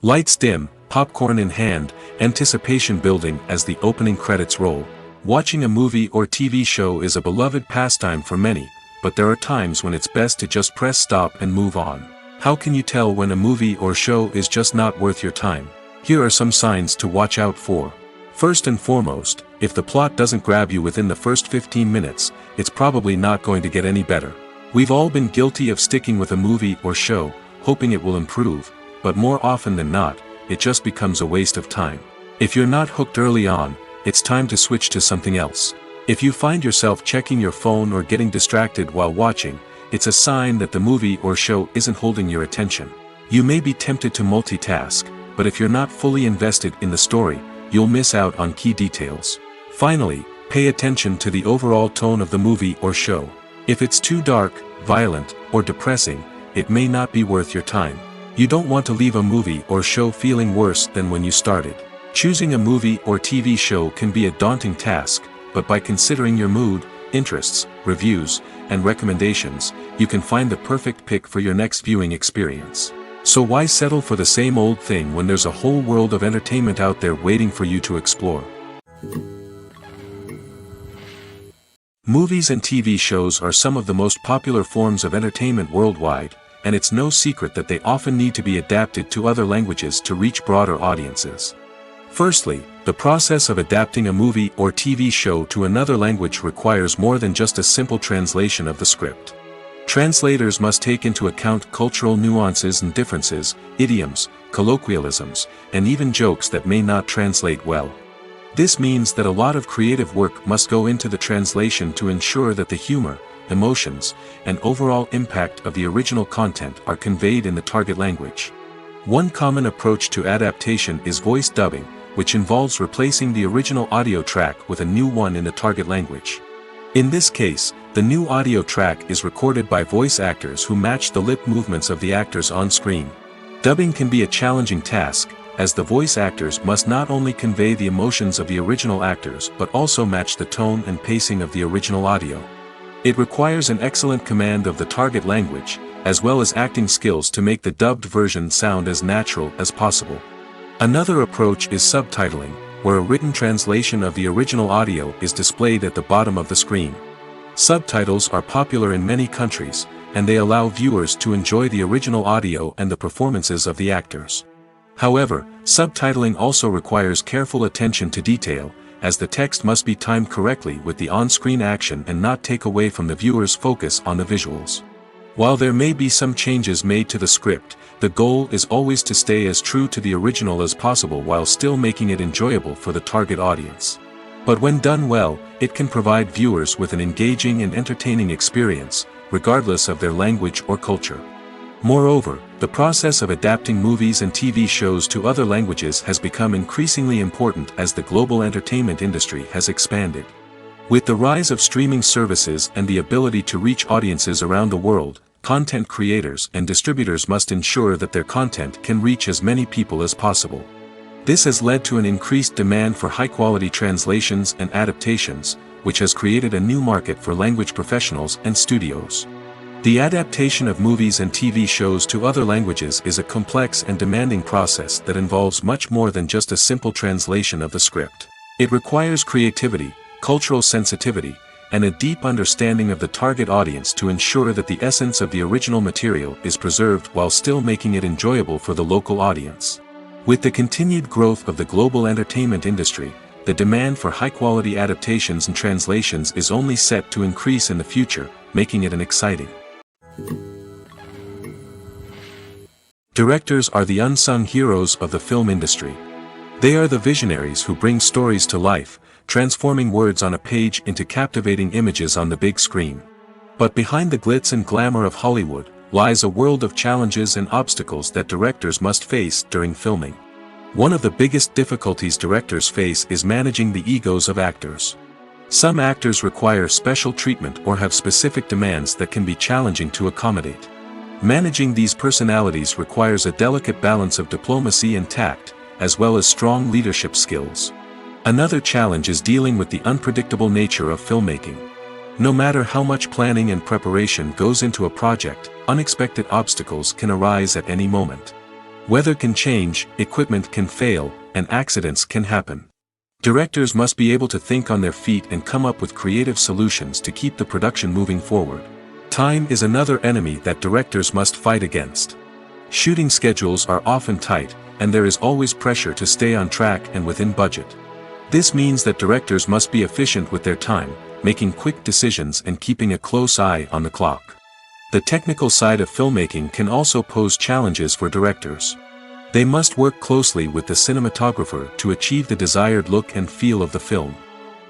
Lights dim, popcorn in hand, anticipation building as the opening credits roll. Watching a movie or TV show is a beloved pastime for many, but there are times when it's best to just press stop and move on. How can you tell when a movie or show is just not worth your time? Here are some signs to watch out for. First and foremost, if the plot doesn't grab you within the first 15 minutes, it's probably not going to get any better. We've all been guilty of sticking with a movie or show, hoping it will improve, but more often than not, it just becomes a waste of time. If you're not hooked early on, it's time to switch to something else. If you find yourself checking your phone or getting distracted while watching, it's a sign that the movie or show isn't holding your attention. You may be tempted to multitask, but if you're not fully invested in the story, you'll miss out on key details. Finally, pay attention to the overall tone of the movie or show. If it's too dark, violent, or depressing, it may not be worth your time. You don't want to leave a movie or show feeling worse than when you started. Choosing a movie or TV show can be a daunting task, but by considering your mood, interests, reviews, and recommendations, you can find the perfect pick for your next viewing experience. So why settle for the same old thing when there's a whole world of entertainment out there waiting for you to explore? Movies and TV shows are some of the most popular forms of entertainment worldwide, and it's no secret that they often need to be adapted to other languages to reach broader audiences. Firstly, the process of adapting a movie or TV show to another language requires more than just a simple translation of the script. Translators must take into account cultural nuances and differences, idioms, colloquialisms, and even jokes that may not translate well. This means that a lot of creative work must go into the translation to ensure that the humor, emotions, and overall impact of the original content are conveyed in the target language. One common approach to adaptation is voice dubbing, which involves replacing the original audio track with a new one in the target language. In this case, the new audio track is recorded by voice actors who match the lip movements of the actors on screen. Dubbing can be a challenging task, as the voice actors must not only convey the emotions of the original actors but also match the tone and pacing of the original audio. It requires an excellent command of the target language, as well as acting skills to make the dubbed version sound as natural as possible. Another approach is subtitling, where a written translation of the original audio is displayed at the bottom of the screen. Subtitles are popular in many countries, and they allow viewers to enjoy the original audio and the performances of the actors. However, subtitling also requires careful attention to detail, as the text must be timed correctly with the on-screen action and not take away from the viewer's focus on the visuals. While there may be some changes made to the script, the goal is always to stay as true to the original as possible while still making it enjoyable for the target audience. But when done well, it can provide viewers with an engaging and entertaining experience, regardless of their language or culture. Moreover, the process of adapting movies and TV shows to other languages has become increasingly important as the global entertainment industry has expanded. With the rise of streaming services and the ability to reach audiences around the world, content creators and distributors must ensure that their content can reach as many people as possible. This has led to an increased demand for high-quality translations and adaptations, which has created a new market for language professionals and studios. The adaptation of movies and TV shows to other languages is a complex and demanding process that involves much more than just a simple translation of the script. It requires creativity, cultural sensitivity, and a deep understanding of the target audience to ensure that the essence of the original material is preserved while still making it enjoyable for the local audience. With the continued growth of the global entertainment industry, the demand for high-quality adaptations and translations is only set to increase in the future, making it an exciting. Directors are the unsung heroes of the film industry. They are the visionaries who bring stories to life, transforming words on a page into captivating images on the big screen. But behind the glitz and glamour of Hollywood lies a world of challenges and obstacles that directors must face during filming. One of the biggest difficulties directors face is managing the egos of actors. Some actors require special treatment or have specific demands that can be challenging to accommodate. Managing these personalities requires a delicate balance of diplomacy and tact, as well as strong leadership skills. Another challenge is dealing with the unpredictable nature of filmmaking. No matter how much planning and preparation goes into a project, unexpected obstacles can arise at any moment. Weather can change, equipment can fail, and accidents can happen. Directors must be able to think on their feet and come up with creative solutions to keep the production moving forward. Time is another enemy that directors must fight against. Shooting schedules are often tight, and there is always pressure to stay on track and within budget. This means that directors must be efficient with their time, making quick decisions and keeping a close eye on the clock. The technical side of filmmaking can also pose challenges for directors. They must work closely with the cinematographer to achieve the desired look and feel of the film.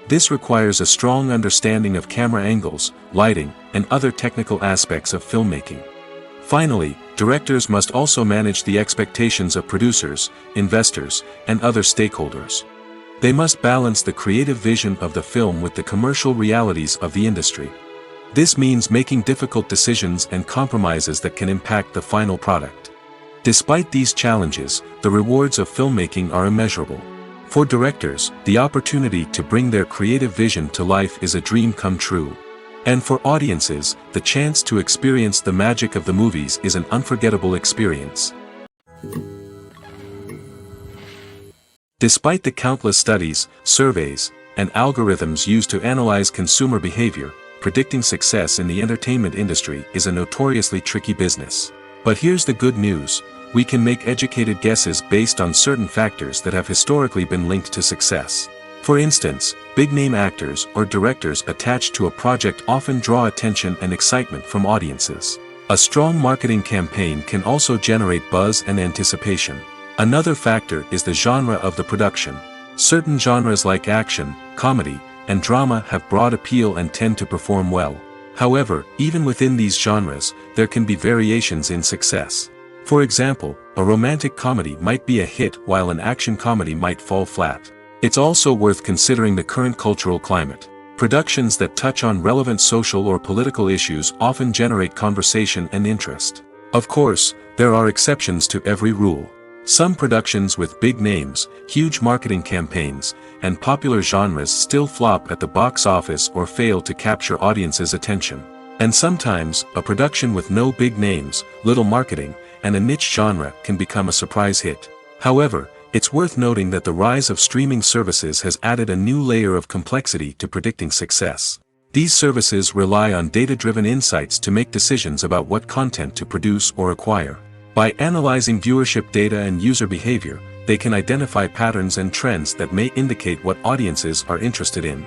This requires a strong understanding of camera angles, lighting, and other technical aspects of filmmaking. Finally, directors must also manage the expectations of producers, investors, and other stakeholders. They must balance the creative vision of the film with the commercial realities of the industry. This means making difficult decisions and compromises that can impact the final product. Despite these challenges, the rewards of filmmaking are immeasurable. For directors, the opportunity to bring their creative vision to life is a dream come true. And for audiences, the chance to experience the magic of the movies is an unforgettable experience. Despite the countless studies, surveys, and algorithms used to analyze consumer behavior, predicting success in the entertainment industry is a notoriously tricky business. But here's the good news: we can make educated guesses based on certain factors that have historically been linked to success. For instance, big-name actors or directors attached to a project often draw attention and excitement from audiences. A strong marketing campaign can also generate buzz and anticipation. Another factor is the genre of the production. Certain genres like action, comedy, and drama have broad appeal and tend to perform well. However, even within these genres, there can be variations in success. For example, a romantic comedy might be a hit while an action comedy might fall flat. It's also worth considering the current cultural climate. Productions that touch on relevant social or political issues often generate conversation and interest. Of course, there are exceptions to every rule. Some productions with big names, huge marketing campaigns, and popular genres still flop at the box office or fail to capture audiences' attention. And sometimes, a production with no big names, little marketing, and a niche genre can become a surprise hit. However, It's worth noting that the rise of streaming services has added a new layer of complexity to predicting success. These services rely on data-driven insights to make decisions about what content to produce or acquire. By analyzing viewership data and user behavior, they can identify patterns and trends that may indicate what audiences are interested in.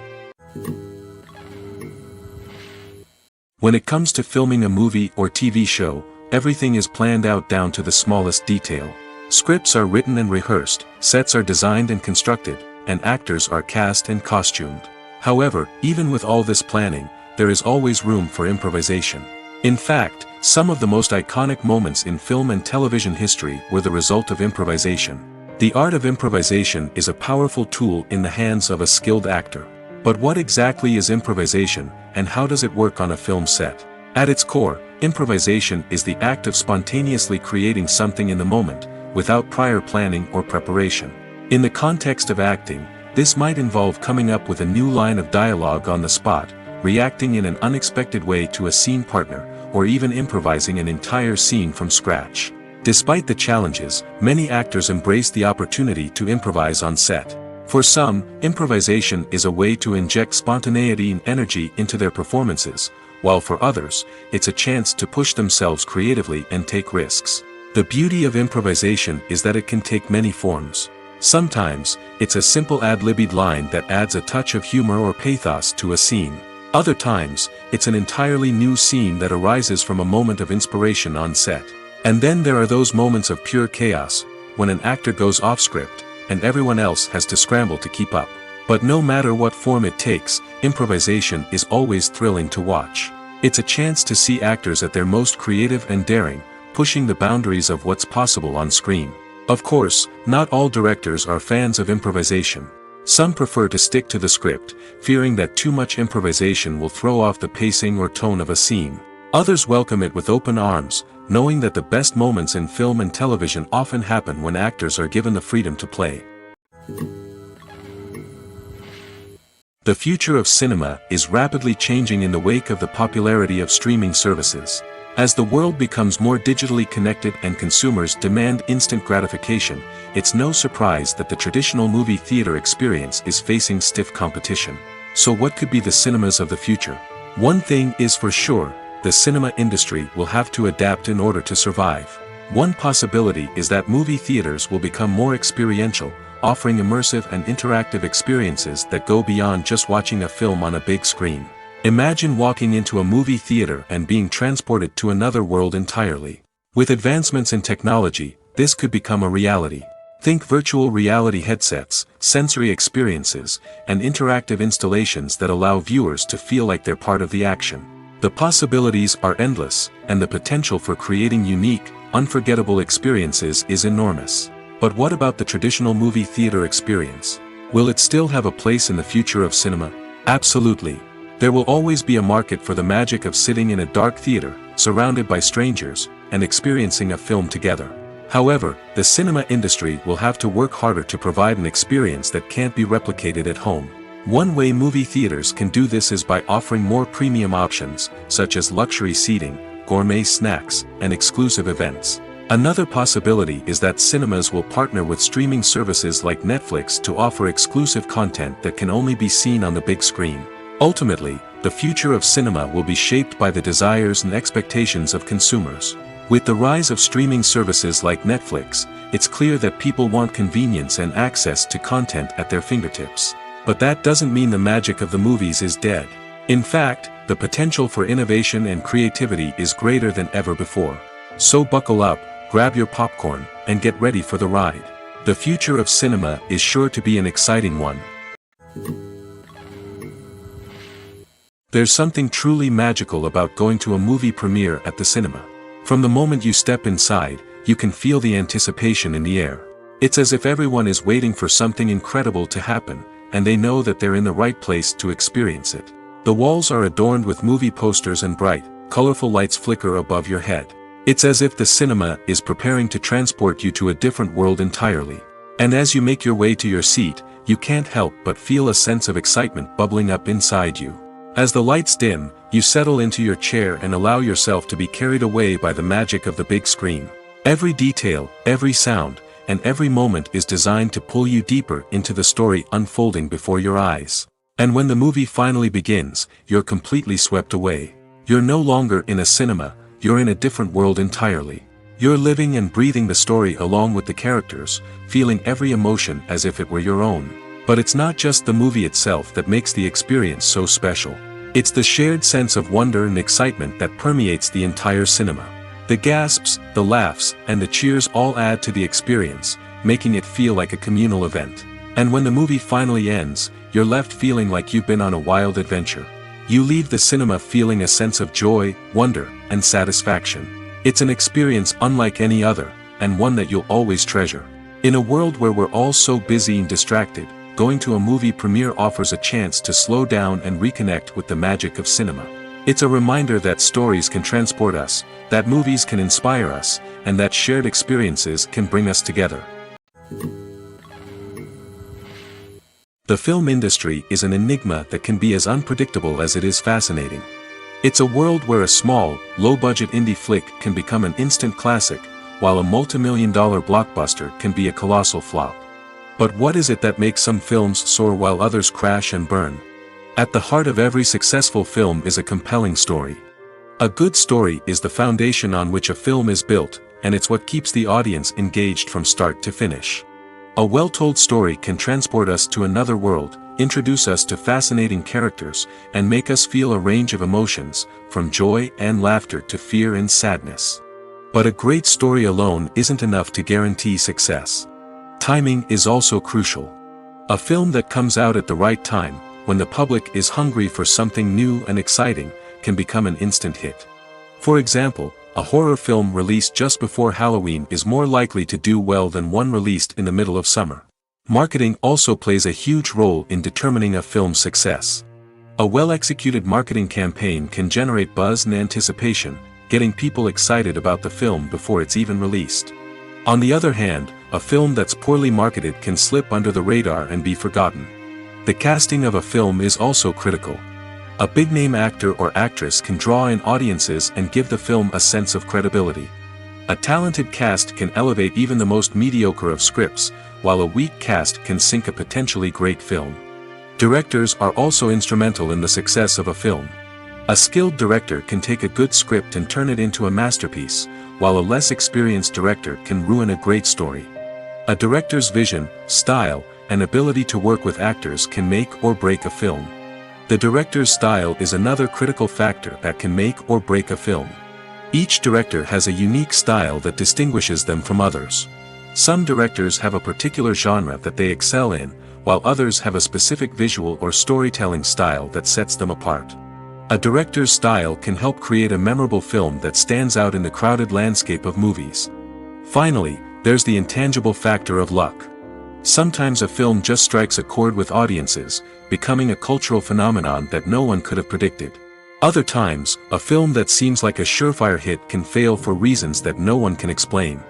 When it comes to filming a movie or TV show, everything is planned out down to the smallest detail. Scripts are written and rehearsed, sets are designed and constructed, and actors are cast and costumed. However, even with all this planning, there is always room for improvisation. In fact, some of the most iconic moments in film and television history were the result of improvisation. The art of improvisation is a powerful tool in the hands of a skilled actor. But what exactly is improvisation, and how does it work on a film set? At its core, improvisation is the act of spontaneously creating something in the moment, without prior planning or preparation. In the context of acting, this might involve coming up with a new line of dialogue on the spot, reacting in an unexpected way to a scene partner, or even improvising an entire scene from scratch. Despite the challenges, many actors embrace the opportunity to improvise on set. For some, improvisation is a way to inject spontaneity and energy into their performances, while for others, it's a chance to push themselves creatively and take risks. The beauty of improvisation is that it can take many forms. Sometimes, it's a simple ad-libbed line that adds a touch of humor or pathos to a scene. Other times, it's an entirely new scene that arises from a moment of inspiration on set. And then there are those moments of pure chaos, when an actor goes off script, and everyone else has to scramble to keep up. But no matter what form it takes, improvisation is always thrilling to watch. It's a chance to see actors at their most creative and daring, pushing the boundaries of what's possible on screen. Of course, not all directors are fans of improvisation. Some prefer to stick to the script, fearing that too much improvisation will throw off the pacing or tone of a scene. Others welcome it with open arms, knowing that the best moments in film and television often happen when actors are given the freedom to play. The future of cinema is rapidly changing in the wake of the popularity of streaming services. As the world becomes more digitally connected and consumers demand instant gratification, it's no surprise that the traditional movie theater experience is facing stiff competition. So what could be the cinemas of the future? One thing is for sure, the cinema industry will have to adapt in order to survive. One possibility is that movie theaters will become more experiential, offering immersive and interactive experiences that go beyond just watching a film on a big screen. Imagine walking into a movie theater and being transported to another world entirely. With advancements in technology, this could become a reality. Think virtual reality headsets, sensory experiences, and interactive installations that allow viewers to feel like they're part of the action. The possibilities are endless, and the potential for creating unique, unforgettable experiences is enormous. But what about the traditional movie theater experience? Will it still have a place in the future of cinema? Absolutely. There will always be a market for the magic of sitting in a dark theater, surrounded by strangers, and experiencing a film together. However, the cinema industry will have to work harder to provide an experience that can't be replicated at home. One way movie theaters can do this is by offering more premium options, such as luxury seating, gourmet snacks, and exclusive events. Another possibility is that cinemas will partner with streaming services like Netflix to offer exclusive content that can only be seen on the big screen. Ultimately, the future of cinema will be shaped by the desires and expectations of consumers. With the rise of streaming services like Netflix, it's clear that people want convenience and access to content at their fingertips. But that doesn't mean the magic of the movies is dead. In fact, the potential for innovation and creativity is greater than ever before. So buckle up, grab your popcorn, and get ready for the ride. The future of cinema is sure to be an exciting one. There's something truly magical about going to a movie premiere at the cinema. From the moment you step inside, you can feel the anticipation in the air. It's as if everyone is waiting for something incredible to happen, and they know that they're in the right place to experience it. The walls are adorned with movie posters and bright, colorful lights flicker above your head. It's as if the cinema is preparing to transport you to a different world entirely. And as you make your way to your seat, you can't help but feel a sense of excitement bubbling up inside you. As the lights dim, you settle into your chair and allow yourself to be carried away by the magic of the big screen. Every detail, every sound, and every moment is designed to pull you deeper into the story unfolding before your eyes. And when the movie finally begins, you're completely swept away. You're no longer in a cinema, you're in a different world entirely. You're living and breathing the story along with the characters, feeling every emotion as if it were your own. But it's not just the movie itself that makes the experience so special. It's the shared sense of wonder and excitement that permeates the entire cinema. The gasps, the laughs, and the cheers all add to the experience, making it feel like a communal event. And when the movie finally ends, you're left feeling like you've been on a wild adventure. You leave the cinema feeling a sense of joy, wonder, and satisfaction. It's an experience unlike any other, and one that you'll always treasure. In a world where we're all so busy and distracted, going to a movie premiere offers a chance to slow down and reconnect with the magic of cinema. It's a reminder that stories can transport us, that movies can inspire us, and that shared experiences can bring us together. The film industry is an enigma that can be as unpredictable as it is fascinating. It's a world where a small, low-budget indie flick can become an instant classic, while a multi-million-dollar blockbuster can be a colossal flop. But what is it that makes some films soar while others crash and burn? At the heart of every successful film is a compelling story. A good story is the foundation on which a film is built, and it's what keeps the audience engaged from start to finish. A well-told story can transport us to another world, introduce us to fascinating characters, and make us feel a range of emotions, from joy and laughter to fear and sadness. But a great story alone isn't enough to guarantee success. Timing is also crucial. A film that comes out at the right time, when the public is hungry for something new and exciting, can become an instant hit. For example, a horror film released just before Halloween is more likely to do well than one released in the middle of summer. Marketing also plays a huge role in determining a film's success. A well-executed marketing campaign can generate buzz and anticipation, getting people excited about the film before it's even released. On the other hand, a film that's poorly marketed can slip under the radar and be forgotten. The casting of a film is also critical. A big-name actor or actress can draw in audiences and give the film a sense of credibility. A talented cast can elevate even the most mediocre of scripts, while a weak cast can sink a potentially great film. Directors are also instrumental in the success of a film. A skilled director can take a good script and turn it into a masterpiece, while a less experienced director can ruin a great story. A director's vision, style, and ability to work with actors can make or break a film. The director's style is another critical factor that can make or break a film. Each director has a unique style that distinguishes them from others. Some directors have a particular genre that they excel in, while others have a specific visual or storytelling style that sets them apart. A director's style can help create a memorable film that stands out in the crowded landscape of movies. Finally, there's the intangible factor of luck. Sometimes a film just strikes a chord with audiences, becoming a cultural phenomenon that no one could have predicted. Other times, a film that seems like a surefire hit can fail for reasons that no one can explain.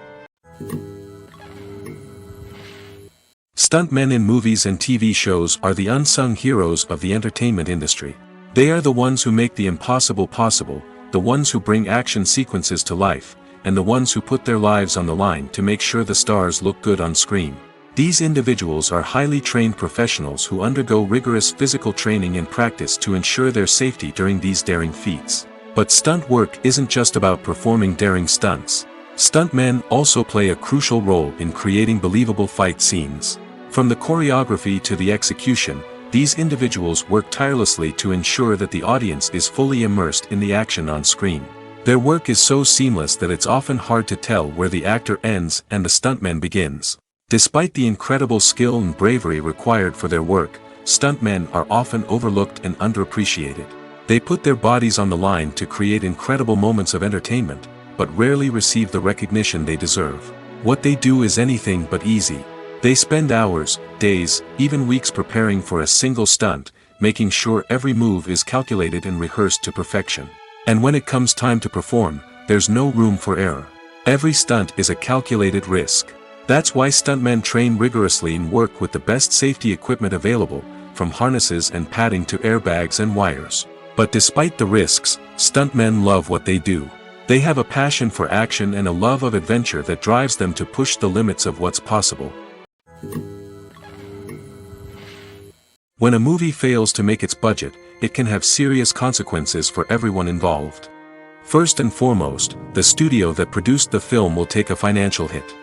Stuntmen in movies and TV shows are the unsung heroes of the entertainment industry. They are the ones who make the impossible possible, the ones who bring action sequences to life, and the ones who put their lives on the line to make sure the stars look good on screen. These individuals are highly trained professionals who undergo rigorous physical training and practice to ensure their safety during these daring feats. But stunt work isn't just about performing daring stunts. Stuntmen also play a crucial role in creating believable fight scenes. From the choreography to the execution, these individuals work tirelessly to ensure that the audience is fully immersed in the action on screen. Their work is so seamless that it's often hard to tell where the actor ends and the stuntman begins. Despite the incredible skill and bravery required for their work, stuntmen are often overlooked and underappreciated. They put their bodies on the line to create incredible moments of entertainment, but rarely receive the recognition they deserve. What they do is anything but easy. They spend hours, days, even weeks preparing for a single stunt, making sure every move is calculated and rehearsed to perfection. And when it comes time to perform, there's no room for error. Every stunt is a calculated risk. That's why stuntmen train rigorously and work with the best safety equipment available, from harnesses and padding to airbags and wires. But despite the risks, stuntmen love what they do. They have a passion for action and a love of adventure that drives them to push the limits of what's possible. When a movie fails to make its budget, it can have serious consequences for everyone involved. First and foremost, the studio that produced the film will take a financial hit.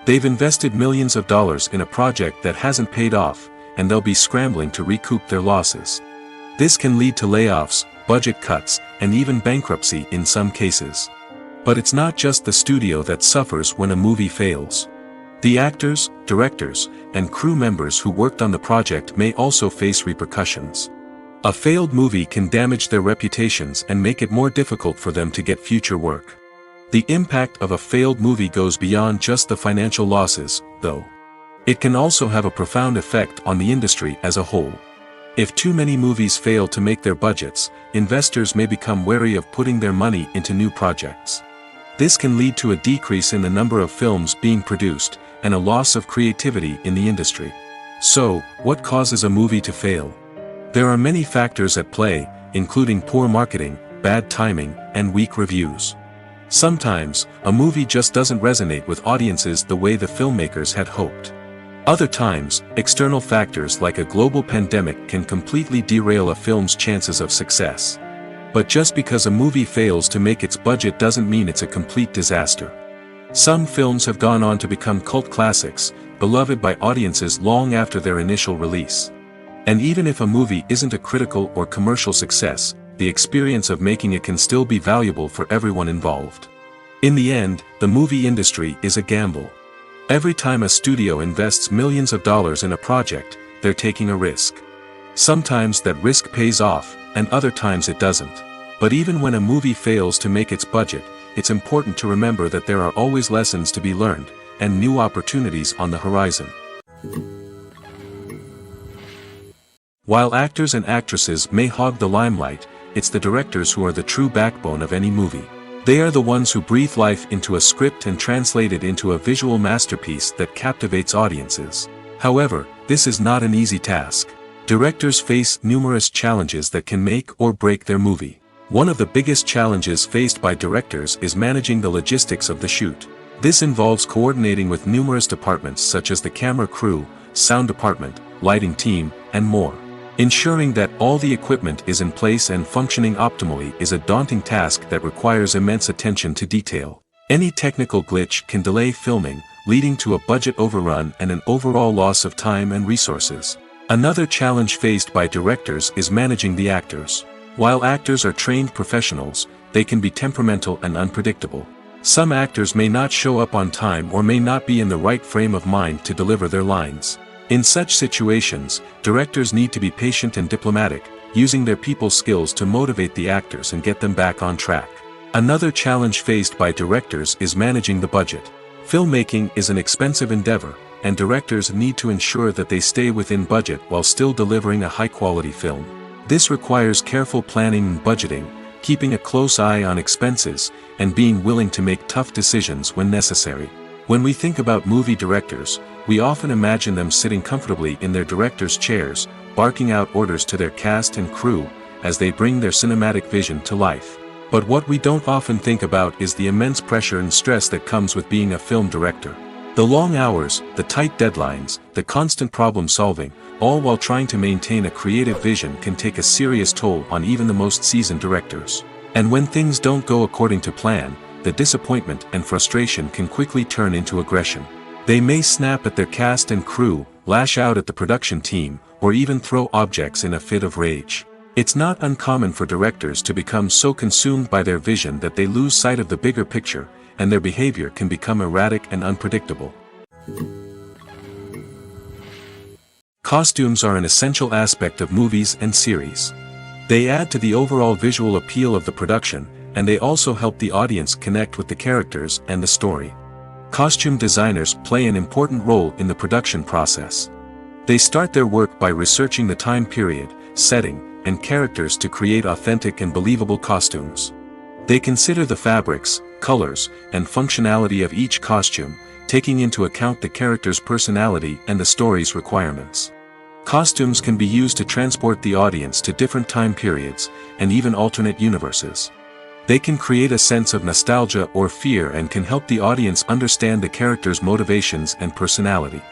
They've invested millions of dollars in a project that hasn't paid off, and they'll be scrambling to recoup their losses. This can lead to layoffs, budget cuts, and even bankruptcy in some cases. But it's not just the studio that suffers when a movie fails. The actors, directors, and crew members who worked on the project may also face repercussions. A failed movie can damage their reputations and make it more difficult for them to get future work. The impact of a failed movie goes beyond just the financial losses, though. It can also have a profound effect on the industry as a whole. If too many movies fail to make their budgets, investors may become wary of putting their money into new projects. This can lead to a decrease in the number of films being produced, and a loss of creativity in the industry. So, what causes a movie to fail? There are many factors at play, including poor marketing, bad timing, and weak reviews. Sometimes, a movie just doesn't resonate with audiences the way the filmmakers had hoped. Other times, external factors like a global pandemic can completely derail a film's chances of success. But just because a movie fails to make its budget doesn't mean it's a complete disaster. Some films have gone on to become cult classics, beloved by audiences long after their initial release. And even if a movie isn't a critical or commercial success, the experience of making it can still be valuable for everyone involved. In the end, the movie industry is a gamble. Every time a studio invests millions of dollars in a project, they're taking a risk. Sometimes that risk pays off, and other times it doesn't. But even when a movie fails to make its budget, it's important to remember that there are always lessons to be learned, and new opportunities on the horizon. While actors and actresses may hog the limelight, it's the directors who are the true backbone of any movie. They are the ones who breathe life into a script and translate it into a visual masterpiece that captivates audiences. However, this is not an easy task. Directors face numerous challenges that can make or break their movie. One of the biggest challenges faced by directors is managing the logistics of the shoot. This involves coordinating with numerous departments such as the camera crew, sound department, lighting team, and more. Ensuring that all the equipment is in place and functioning optimally is a daunting task that requires immense attention to detail. Any technical glitch can delay filming, leading to a budget overrun and an overall loss of time and resources. Another challenge faced by directors is managing the actors. While actors are trained professionals, they can be temperamental and unpredictable. Some actors may not show up on time or may not be in the right frame of mind to deliver their lines. In such situations, directors need to be patient and diplomatic, using their people skills to motivate the actors and get them back on track. Another challenge faced by directors is managing the budget. Filmmaking is an expensive endeavor, and directors need to ensure that they stay within budget while still delivering a high-quality film. This requires careful planning and budgeting, keeping a close eye on expenses, and being willing to make tough decisions when necessary. When we think about movie directors, we often imagine them sitting comfortably in their director's chairs, barking out orders to their cast and crew, as they bring their cinematic vision to life. But what we don't often think about is the immense pressure and stress that comes with being a film director. The long hours, the tight deadlines, the constant problem solving, all while trying to maintain a creative vision can take a serious toll on even the most seasoned directors. And when things don't go according to plan, the disappointment and frustration can quickly turn into aggression. They may snap at their cast and crew, lash out at the production team, or even throw objects in a fit of rage. It's not uncommon for directors to become so consumed by their vision that they lose sight of the bigger picture, and their behavior can become erratic and unpredictable. Costumes are an essential aspect of movies and series. They add to the overall visual appeal of the production, and they also help the audience connect with the characters and the story. Costume designers play an important role in the production process. They start their work by researching the time period, setting, and characters to create authentic and believable costumes. They consider the fabrics, colors, and functionality of each costume, taking into account the character's personality and the story's requirements. Costumes can be used to transport the audience to different time periods, and even alternate universes. They can create a sense of nostalgia or fear and can help the audience understand the character's motivations and personality.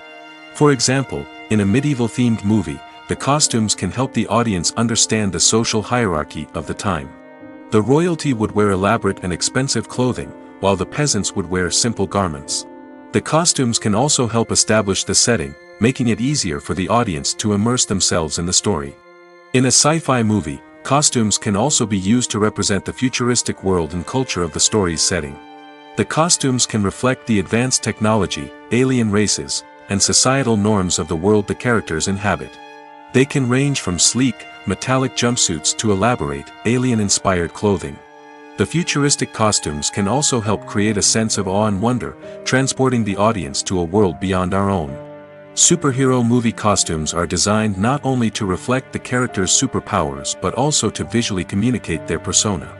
For example, in a medieval-themed movie, the costumes can help the audience understand the social hierarchy of the time. The royalty would wear elaborate and expensive clothing, while the peasants would wear simple garments. The costumes can also help establish the setting, making it easier for the audience to immerse themselves in the story. In a sci-fi movie, costumes can also be used to represent the futuristic world and culture of the story's setting. The costumes can reflect the advanced technology, alien races, and societal norms of the world the characters inhabit. They can range from sleek, metallic jumpsuits to elaborate, alien-inspired clothing. The futuristic costumes can also help create a sense of awe and wonder, transporting the audience to a world beyond our own. Superhero movie costumes are designed not only to reflect the character's superpowers but also to visually communicate their persona.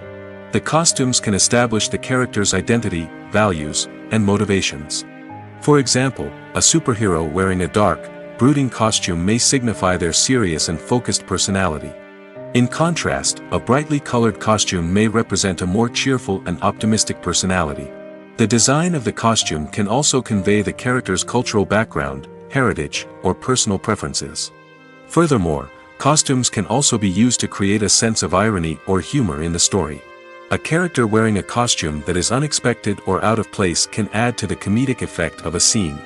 The costumes can establish the character's identity, values, and motivations. For example, a superhero wearing a dark, brooding costume may signify their serious and focused personality. In contrast, a brightly colored costume may represent a more cheerful and optimistic personality. The design of the costume can also convey the character's cultural background, heritage, or personal preferences. Furthermore, costumes can also be used to create a sense of irony or humor in the story. A character wearing a costume that is unexpected or out of place can add to the comedic effect of a scene.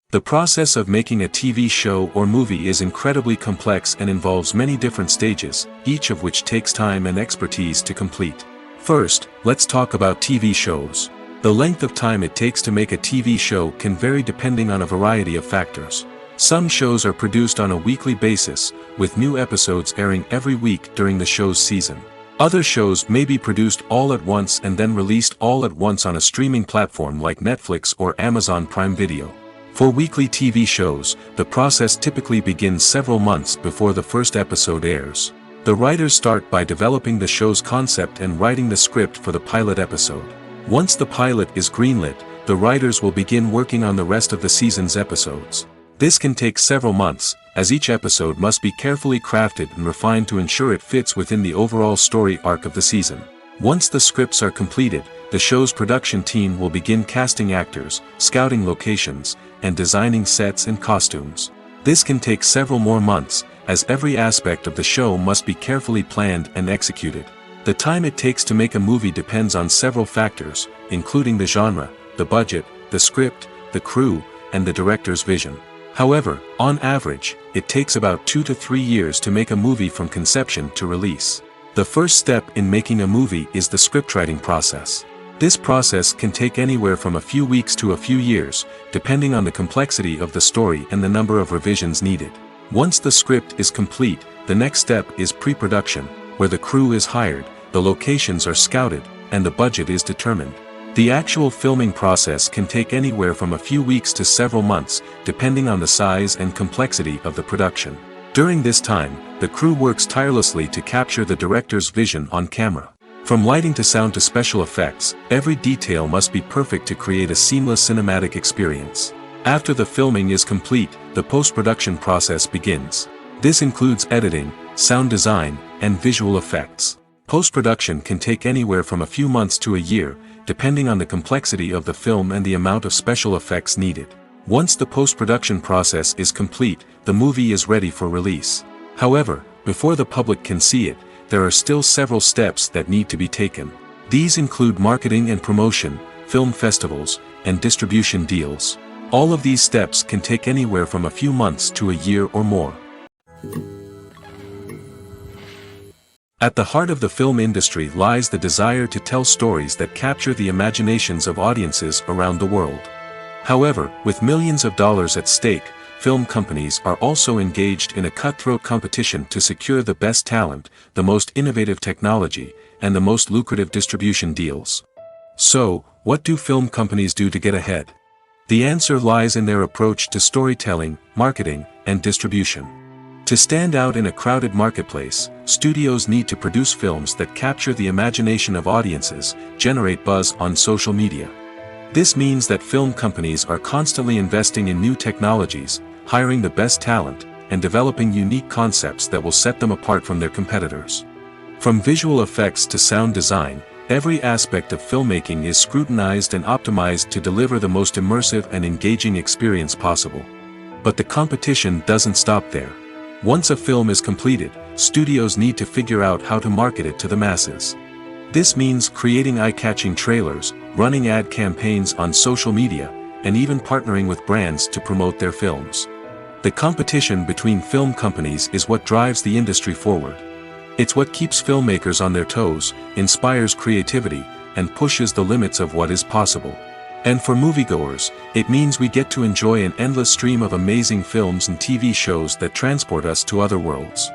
The process of making a TV show or movie is incredibly complex and involves many different stages, each of which takes time and expertise to complete. First, let's talk about TV shows. The length of time it takes to make a TV show can vary depending on a variety of factors. Some shows are produced on a weekly basis, with new episodes airing every week during the show's season. Other shows may be produced all at once and then released all at once on a streaming platform like Netflix or Amazon Prime Video. For weekly TV shows, the process typically begins several months before the first episode airs. The writers start by developing the show's concept and writing the script for the pilot episode. Once the pilot is greenlit, the writers will begin working on the rest of the season's episodes. This can take several months, as each episode must be carefully crafted and refined to ensure it fits within the overall story arc of the season. Once the scripts are completed, the show's production team will begin casting actors, scouting locations, and designing sets and costumes. This can take several more months, as every aspect of the show must be carefully planned and executed. The time it takes to make a movie depends on several factors, including the genre, the budget, the script, the crew, and the director's vision. However, on average, it takes about 2 to 3 years to make a movie from conception to release. The first step in making a movie is the scriptwriting process. This process can take anywhere from a few weeks to a few years, depending on the complexity of the story and the number of revisions needed. Once the script is complete, the next step is pre-production, where the crew is hired, the locations are scouted, and the budget is determined. The actual filming process can take anywhere from a few weeks to several months, depending on the size and complexity of the production. During this time, the crew works tirelessly to capture the director's vision on camera. From lighting to sound to special effects, every detail must be perfect to create a seamless cinematic experience. After the filming is complete, the post-production process begins. This includes editing, sound design, and visual effects. Post-production can take anywhere from a few months to a year, depending on the complexity of the film and the amount of special effects needed. Once the post-production process is complete, the movie is ready for release. However, before the public can see it, there are still several steps that need to be taken. These include marketing and promotion, film festivals, and distribution deals. All of these steps can take anywhere from a few months to a year or more. At the heart of the film industry lies the desire to tell stories that capture the imaginations of audiences around the world. However, with millions of dollars at stake, film companies are also engaged in a cutthroat competition to secure the best talent, the most innovative technology, and the most lucrative distribution deals. So, what do film companies do to get ahead? The answer lies in their approach to storytelling, marketing, and distribution. To stand out in a crowded marketplace, studios need to produce films that capture the imagination of audiences, generate buzz on social media. This means that film companies are constantly investing in new technologies, hiring the best talent, and developing unique concepts that will set them apart from their competitors. From visual effects to sound design, every aspect of filmmaking is scrutinized and optimized to deliver the most immersive and engaging experience possible. But the competition doesn't stop there. Once a film is completed, studios need to figure out how to market it to the masses. This means creating eye-catching trailers, running ad campaigns on social media, and even partnering with brands to promote their films. The competition between film companies is what drives the industry forward. It's what keeps filmmakers on their toes, inspires creativity, and pushes the limits of what is possible. And for moviegoers, it means we get to enjoy an endless stream of amazing films and TV shows that transport us to other worlds.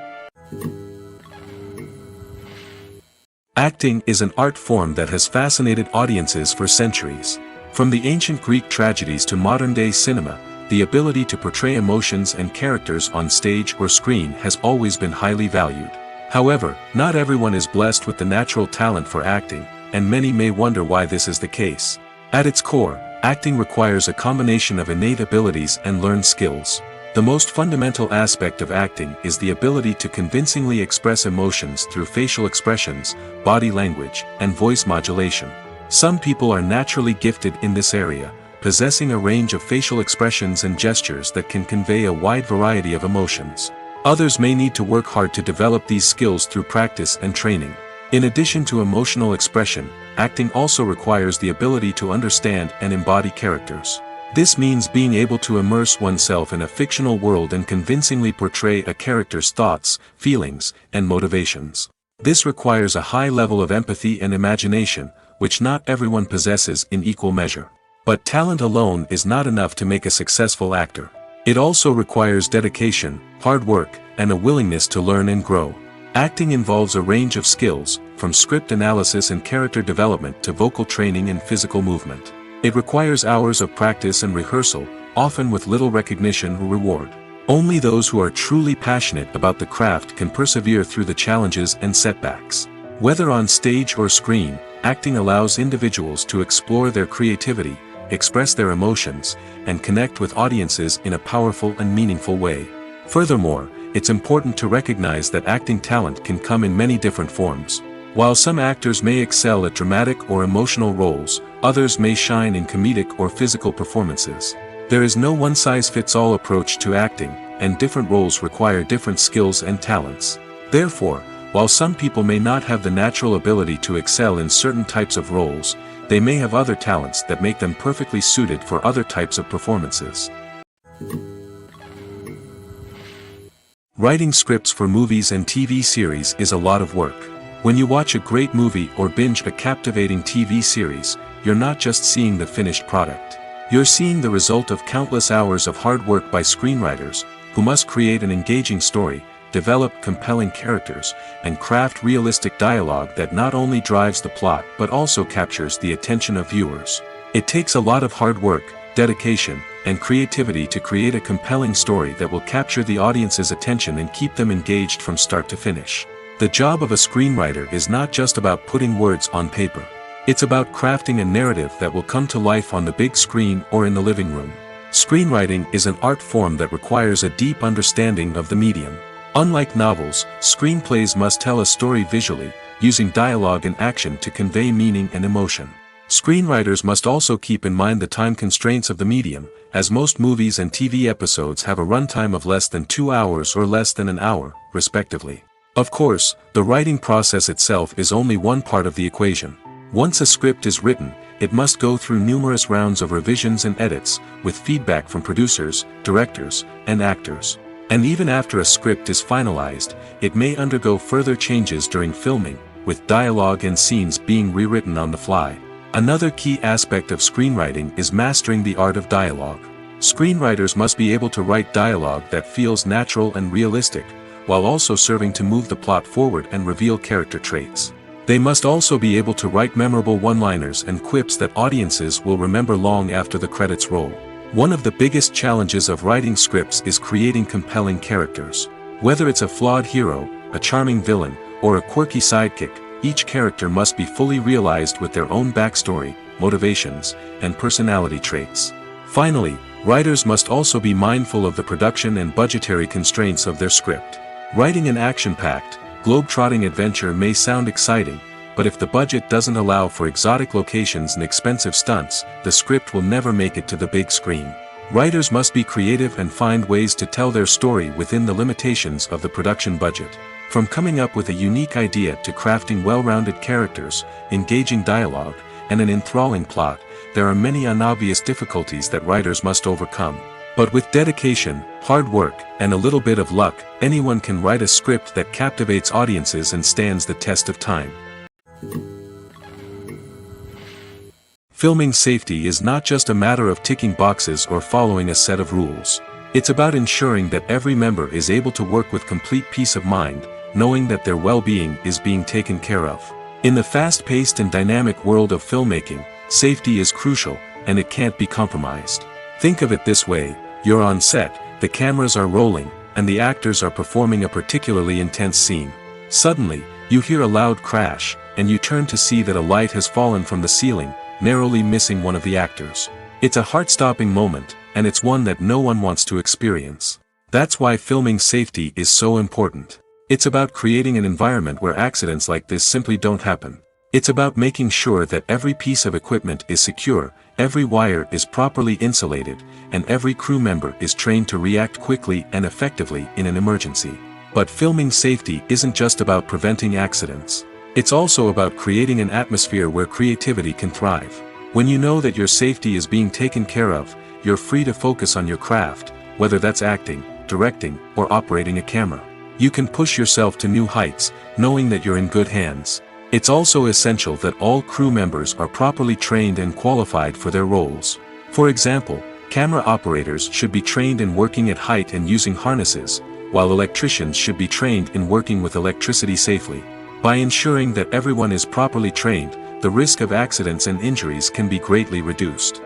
Acting is an art form that has fascinated audiences for centuries. From the ancient Greek tragedies to modern-day cinema, the ability to portray emotions and characters on stage or screen has always been highly valued. However, not everyone is blessed with the natural talent for acting, and many may wonder why this is the case. At its core, acting requires a combination of innate abilities and learned skills. The most fundamental aspect of acting is the ability to convincingly express emotions through facial expressions, body language, and voice modulation. Some people are naturally gifted in this area, possessing a range of facial expressions and gestures that can convey a wide variety of emotions. Others may need to work hard to develop these skills through practice and training. In addition to emotional expression, acting also requires the ability to understand and embody characters. This means being able to immerse oneself in a fictional world and convincingly portray a character's thoughts, feelings, and motivations. This requires a high level of empathy and imagination, which not everyone possesses in equal measure. But talent alone is not enough to make a successful actor. It also requires dedication, hard work, and a willingness to learn and grow. Acting involves a range of skills, from script analysis and character development to vocal training and physical movement. It requires hours of practice and rehearsal, often with little recognition or reward. Only those who are truly passionate about the craft can persevere through the challenges and setbacks. Whether on stage or screen, acting allows individuals to explore their creativity, express their emotions, and connect with audiences in a powerful and meaningful way. Furthermore, it's important to recognize that acting talent can come in many different forms. While some actors may excel at dramatic or emotional roles, others may shine in comedic or physical performances. There is no one-size-fits-all approach to acting, and different roles require different skills and talents. Therefore, while some people may not have the natural ability to excel in certain types of roles, they may have other talents that make them perfectly suited for other types of performances. Writing scripts for movies and TV series is a lot of work. When you watch a great movie or binge a captivating TV series, you're not just seeing the finished product. You're seeing the result of countless hours of hard work by screenwriters, who must create an engaging story, develop compelling characters, and craft realistic dialogue that not only drives the plot but also captures the attention of viewers. It takes a lot of hard work, dedication, and creativity to create a compelling story that will capture the audience's attention and keep them engaged from start to finish. The job of a screenwriter is not just about putting words on paper. It's about crafting a narrative that will come to life on the big screen or in the living room. Screenwriting is an art form that requires a deep understanding of the medium. Unlike novels, screenplays must tell a story visually, using dialogue and action to convey meaning and emotion. Screenwriters must also keep in mind the time constraints of the medium, as most movies and TV episodes have a runtime of less than 2 hours or less than an hour, respectively. Of course, the writing process itself is only one part of the equation. Once a script is written, it must go through numerous rounds of revisions and edits, with feedback from producers, directors, and actors. And even after a script is finalized, it may undergo further changes during filming, with dialogue and scenes being rewritten on the fly. Another key aspect of screenwriting is mastering the art of dialogue. Screenwriters must be able to write dialogue that feels natural and realistic, while also serving to move the plot forward and reveal character traits. They must also be able to write memorable one-liners and quips that audiences will remember long after the credits roll. One of the biggest challenges of writing scripts is creating compelling characters. Whether it's a flawed hero, a charming villain, or a quirky sidekick, each character must be fully realized with their own backstory, motivations, and personality traits. Finally, writers must also be mindful of the production and budgetary constraints of their script. Writing an action-packed, globe-trotting adventure may sound exciting, but if the budget doesn't allow for exotic locations and expensive stunts, the script will never make it to the big screen. Writers must be creative and find ways to tell their story within the limitations of the production budget. From coming up with a unique idea to crafting well-rounded characters, engaging dialogue, and an enthralling plot, there are many unobvious difficulties that writers must overcome. But with dedication, hard work, and a little bit of luck, anyone can write a script that captivates audiences and stands the test of time. Filming safety is not just a matter of ticking boxes or following a set of rules. It's about ensuring that every member is able to work with complete peace of mind, knowing that their well-being is being taken care of. In the fast-paced and dynamic world of filmmaking, safety is crucial, and it can't be compromised. Think of it this way: you're on set, the cameras are rolling, and the actors are performing a particularly intense scene. Suddenly, you hear a loud crash, and you turn to see that a light has fallen from the ceiling, narrowly missing one of the actors. It's a heart-stopping moment, and it's one that no one wants to experience. That's why filming safety is so important. It's about creating an environment where accidents like this simply don't happen. It's about making sure that every piece of equipment is secure, every wire is properly insulated, and every crew member is trained to react quickly and effectively in an emergency. But filming safety isn't just about preventing accidents. It's also about creating an atmosphere where creativity can thrive. When you know that your safety is being taken care of, you're free to focus on your craft, whether that's acting, directing, or operating a camera. You can push yourself to new heights, knowing that you're in good hands. It's also essential that all crew members are properly trained and qualified for their roles. For example, camera operators should be trained in working at height and using harnesses, while electricians should be trained in working with electricity safely. By ensuring that everyone is properly trained, the risk of accidents and injuries can be greatly reduced.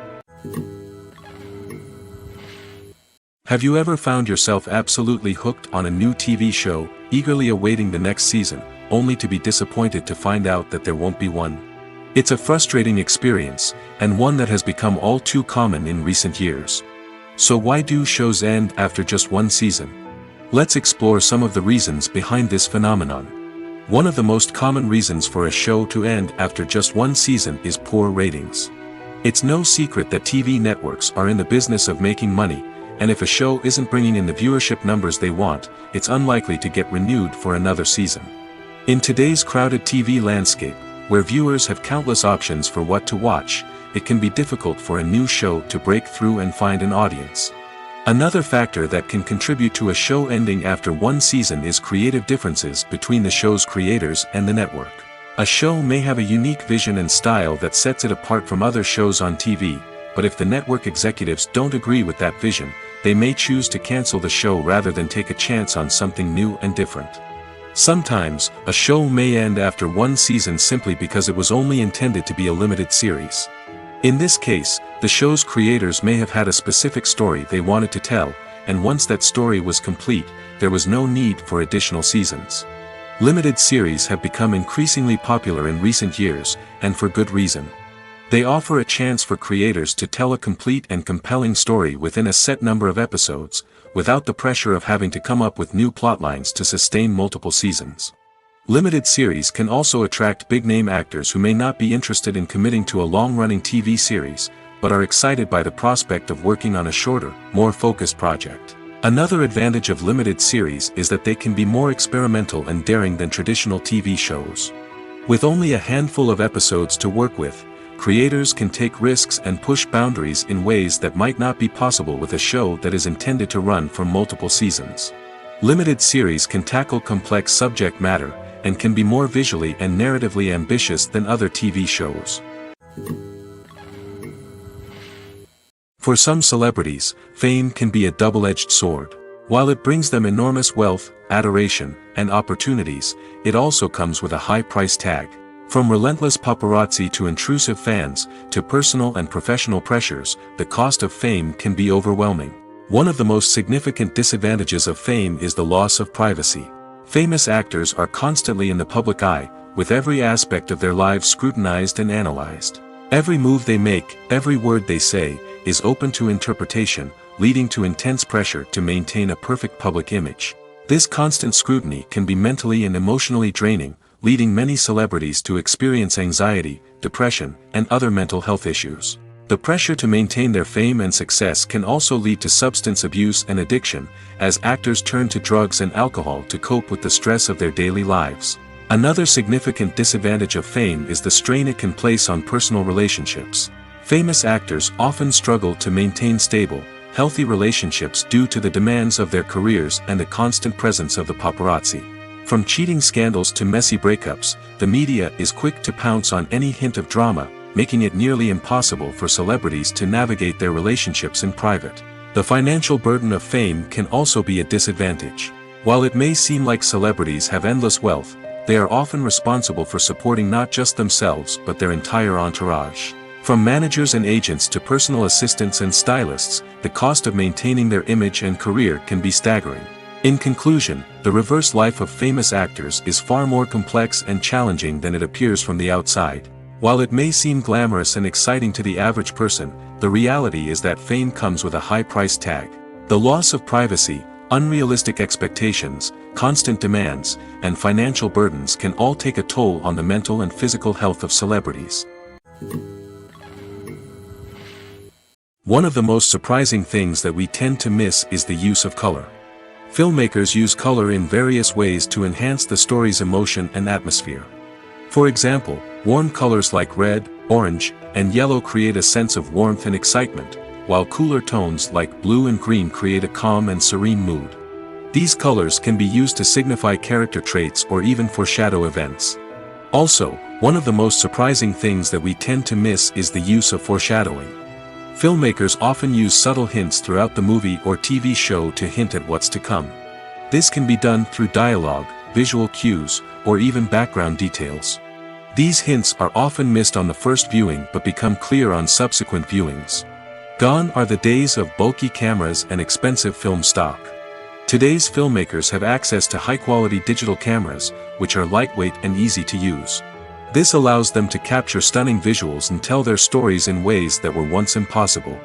Have you ever found yourself absolutely hooked on a new TV show, eagerly awaiting the next season, only to be disappointed to find out that there won't be one? It's a frustrating experience, and one that has become all too common in recent years. So why do shows end after just one season? Let's explore some of the reasons behind this phenomenon. One of the most common reasons for a show to end after just one season is poor ratings. It's no secret that TV networks are in the business of making money, and if a show isn't bringing in the viewership numbers they want, it's unlikely to get renewed for another season. In today's crowded TV landscape, where viewers have countless options for what to watch, it can be difficult for a new show to break through and find an audience. Another factor that can contribute to a show ending after one season is creative differences between the show's creators and the network. A show may have a unique vision and style that sets it apart from other shows on TV, but if the network executives don't agree with that vision, they may choose to cancel the show rather than take a chance on something new and different. Sometimes, a show may end after one season simply because it was only intended to be a limited series. In this case, the show's creators may have had a specific story they wanted to tell, and once that story was complete, there was no need for additional seasons. Limited series have become increasingly popular in recent years, and for good reason. They offer a chance for creators to tell a complete and compelling story within a set number of episodes, without the pressure of having to come up with new plotlines to sustain multiple seasons. Limited series can also attract big-name actors who may not be interested in committing to a long-running TV series, but are excited by the prospect of working on a shorter, more focused project. Another advantage of limited series is that they can be more experimental and daring than traditional TV shows. With only a handful of episodes to work with, creators can take risks and push boundaries in ways that might not be possible with a show that is intended to run for multiple seasons. Limited series can tackle complex subject matter, and can be more visually and narratively ambitious than other TV shows. For some celebrities, fame can be a double-edged sword. While it brings them enormous wealth, adoration, and opportunities, it also comes with a high price tag. From relentless paparazzi to intrusive fans, to personal and professional pressures, the cost of fame can be overwhelming. One of the most significant disadvantages of fame is the loss of privacy. Famous actors are constantly in the public eye, with every aspect of their lives scrutinized and analyzed. Every move they make, every word they say, is open to interpretation, leading to intense pressure to maintain a perfect public image. This constant scrutiny can be mentally and emotionally draining, leading many celebrities to experience anxiety, depression, and other mental health issues. The pressure to maintain their fame and success can also lead to substance abuse and addiction, as actors turn to drugs and alcohol to cope with the stress of their daily lives. Another significant disadvantage of fame is the strain it can place on personal relationships. Famous actors often struggle to maintain stable, healthy relationships due to the demands of their careers and the constant presence of the paparazzi. From cheating scandals to messy breakups, the media is quick to pounce on any hint of drama, making it nearly impossible for celebrities to navigate their relationships in private. The financial burden of fame can also be a disadvantage. While it may seem like celebrities have endless wealth, they are often responsible for supporting not just themselves but their entire entourage. From managers and agents to personal assistants and stylists, the cost of maintaining their image and career can be staggering. In conclusion, the reverse life of famous actors is far more complex and challenging than it appears from the outside. While it may seem glamorous and exciting to the average person, the reality is that fame comes with a high price tag. The loss of privacy, unrealistic expectations, constant demands, and financial burdens can all take a toll on the mental and physical health of celebrities. One of the most surprising things that we tend to miss is the use of color. Filmmakers use color in various ways to enhance the story's emotion and atmosphere. For example, warm colors like red, orange, and yellow create a sense of warmth and excitement, while cooler tones like blue and green create a calm and serene mood. These colors can be used to signify character traits or even foreshadow events. Also, one of the most surprising things that we tend to miss is the use of foreshadowing. Filmmakers often use subtle hints throughout the movie or TV show to hint at what's to come. This can be done through dialogue, visual cues, or even background details. These hints are often missed on the first viewing but become clear on subsequent viewings. Gone are the days of bulky cameras and expensive film stock. Today's filmmakers have access to high-quality digital cameras, which are lightweight and easy to use. This allows them to capture stunning visuals and tell their stories in ways that were once impossible.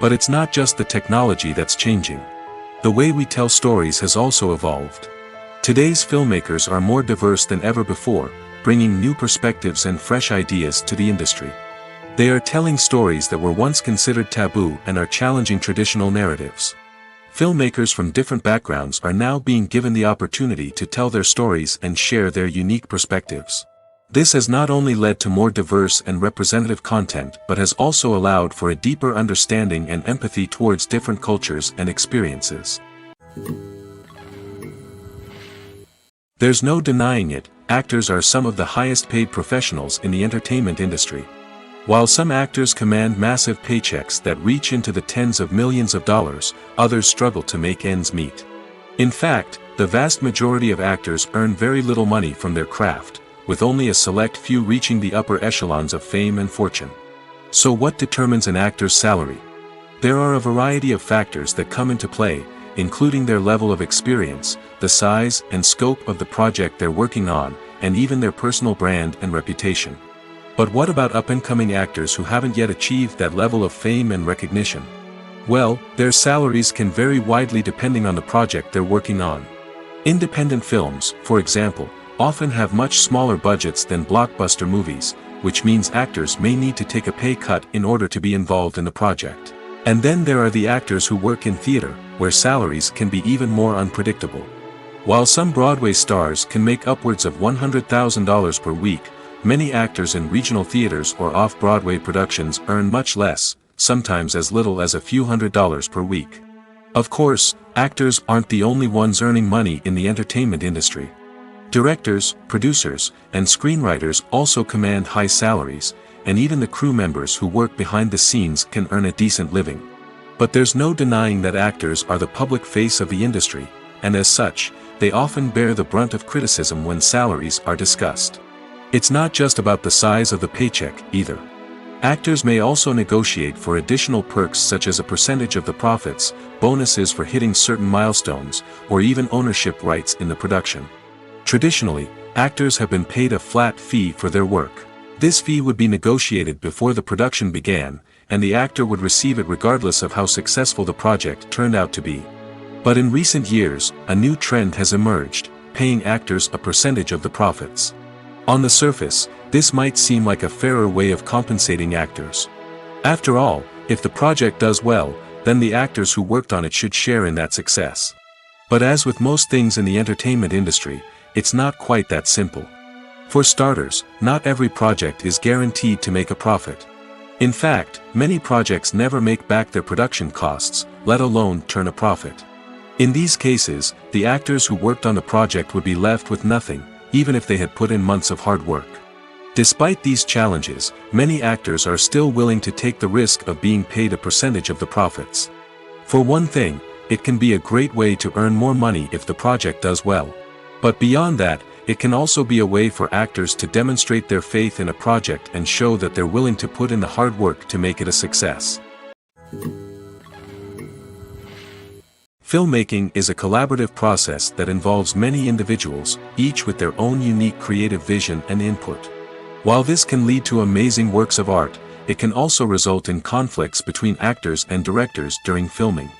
But it's not just the technology that's changing. The way we tell stories has also evolved. Today's filmmakers are more diverse than ever before, bringing new perspectives and fresh ideas to the industry. They are telling stories that were once considered taboo and are challenging traditional narratives. Filmmakers from different backgrounds are now being given the opportunity to tell their stories and share their unique perspectives. This has not only led to more diverse and representative content but has also allowed for a deeper understanding and empathy towards different cultures and experiences. There's no denying it, actors are some of the highest paid professionals in the entertainment industry. While some actors command massive paychecks that reach into the tens of millions of dollars, others struggle to make ends meet. In fact, the vast majority of actors earn very little money from their craft, with only a select few reaching the upper echelons of fame and fortune. So what determines an actor's salary? There are a variety of factors that come into play, including their level of experience, the size and scope of the project they're working on, and even their personal brand and reputation. But what about up-and-coming actors who haven't yet achieved that level of fame and recognition? Well, their salaries can vary widely depending on the project they're working on. Independent films, for example, often have much smaller budgets than blockbuster movies, which means actors may need to take a pay cut in order to be involved in the project. And then there are the actors who work in theater, where salaries can be even more unpredictable. While some Broadway stars can make upwards of $100,000 per week, many actors in regional theaters or off-Broadway productions earn much less, sometimes as little as a few $100s per week. Of course, actors aren't the only ones earning money in the entertainment industry. Directors, producers, and screenwriters also command high salaries, and even the crew members who work behind the scenes can earn a decent living. But there's no denying that actors are the public face of the industry, and as such, they often bear the brunt of criticism when salaries are discussed. It's not just about the size of the paycheck, either. Actors may also negotiate for additional perks such as a percentage of the profits, bonuses for hitting certain milestones, or even ownership rights in the production. Traditionally, actors have been paid a flat fee for their work. This fee would be negotiated before the production began, and the actor would receive it regardless of how successful the project turned out to be. But in recent years, a new trend has emerged, paying actors a percentage of the profits. On the surface, this might seem like a fairer way of compensating actors. After all, if the project does well, then the actors who worked on it should share in that success. But as with most things in the entertainment industry, it's not quite that simple. For starters, not every project is guaranteed to make a profit. In fact, many projects never make back their production costs, let alone turn a profit. In these cases, the actors who worked on the project would be left with nothing, even if they had put in months of hard work. Despite these challenges, many actors are still willing to take the risk of being paid a percentage of the profits. For one thing, it can be a great way to earn more money if the project does well. But beyond that, it can also be a way for actors to demonstrate their faith in a project and show that they're willing to put in the hard work to make it a success. Filmmaking is a collaborative process that involves many individuals, each with their own unique creative vision and input. While this can lead to amazing works of art, it can also result in conflicts between actors and directors during filming.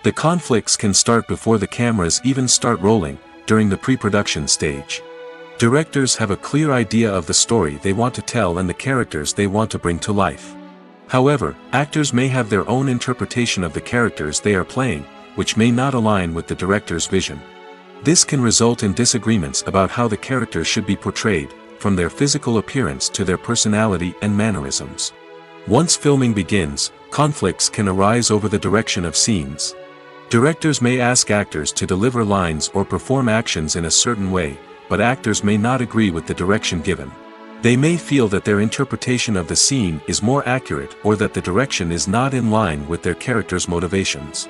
The conflicts can start before the cameras even start rolling, during the pre-production stage. Directors have a clear idea of the story they want to tell and the characters they want to bring to life. However, actors may have their own interpretation of the characters they are playing, which may not align with the director's vision. This can result in disagreements about how the characters should be portrayed, from their physical appearance to their personality and mannerisms. Once filming begins, conflicts can arise over the direction of scenes. Directors may ask actors to deliver lines or perform actions in a certain way, but actors may not agree with the direction given. They may feel that their interpretation of the scene is more accurate or that the direction is not in line with their character's motivations.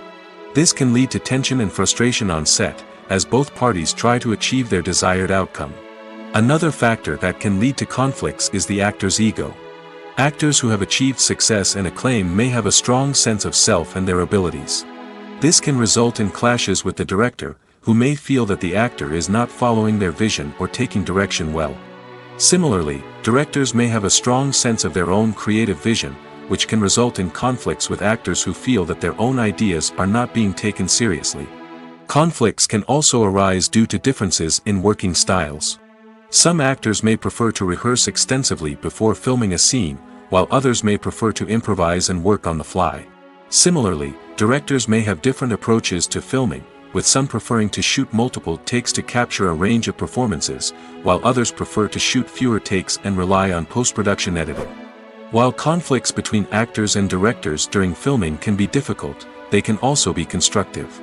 This can lead to tension and frustration on set, as both parties try to achieve their desired outcome. Another factor that can lead to conflicts is the actor's ego. Actors who have achieved success and acclaim may have a strong sense of self and their abilities. This can result in clashes with the director, who may feel that the actor is not following their vision or taking direction well. Similarly, directors may have a strong sense of their own creative vision, which can result in conflicts with actors who feel that their own ideas are not being taken seriously. Conflicts can also arise due to differences in working styles. Some actors may prefer to rehearse extensively before filming a scene, while others may prefer to improvise and work on the fly. Similarly, directors may have different approaches to filming, with some preferring to shoot multiple takes to capture a range of performances, while others prefer to shoot fewer takes and rely on post-production editing. While conflicts between actors and directors during filming can be difficult, they can also be constructive.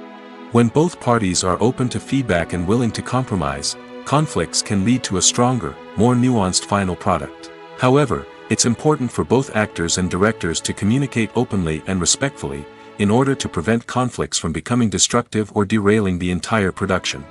When both parties are open to feedback and willing to compromise, conflicts can lead to a stronger, more nuanced final product. However, it's important for both actors and directors to communicate openly and respectfully, in order to prevent conflicts from becoming destructive or derailing the entire production.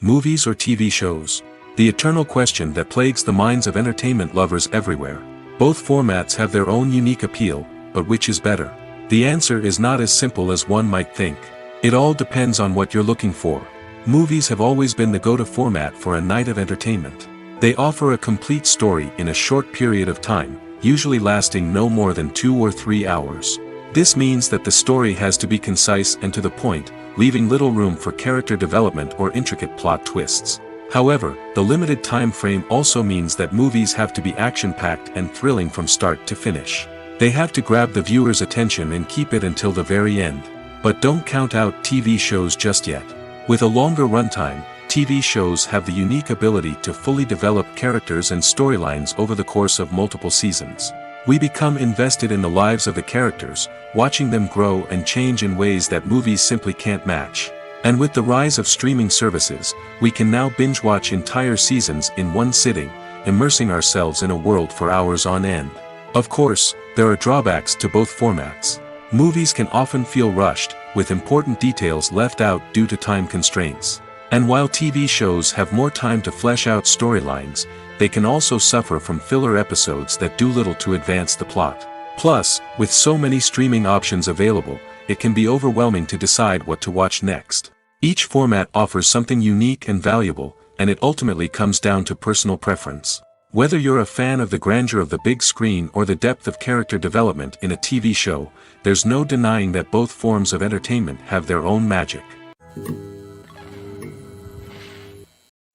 Movies or TV shows? The eternal question that plagues the minds of entertainment lovers everywhere. Both formats have their own unique appeal, but which is better? The answer is not as simple as one might think. It all depends on what you're looking for. Movies have always been the go-to format for a night of entertainment. They offer a complete story in a short period of time, usually lasting no more than 2 or 3 hours. This means that the story has to be concise and to the point, leaving little room for character development or intricate plot twists. However, the limited time frame also means that movies have to be action-packed and thrilling from start to finish. They have to grab the viewer's attention and keep it until the very end. But don't count out TV shows just yet. With a longer runtime, TV shows have the unique ability to fully develop characters and storylines over the course of multiple seasons. We become invested in the lives of the characters, watching them grow and change in ways that movies simply can't match. And with the rise of streaming services, we can now binge-watch entire seasons in one sitting, immersing ourselves in a world for hours on end. Of course, there are drawbacks to both formats. Movies can often feel rushed, with important details left out due to time constraints. And while TV shows have more time to flesh out storylines, they can also suffer from filler episodes that do little to advance the plot. Plus, with so many streaming options available, it can be overwhelming to decide what to watch next. Each format offers something unique and valuable, and it ultimately comes down to personal preference. Whether you're a fan of the grandeur of the big screen or the depth of character development in a TV show, there's no denying that both forms of entertainment have their own magic.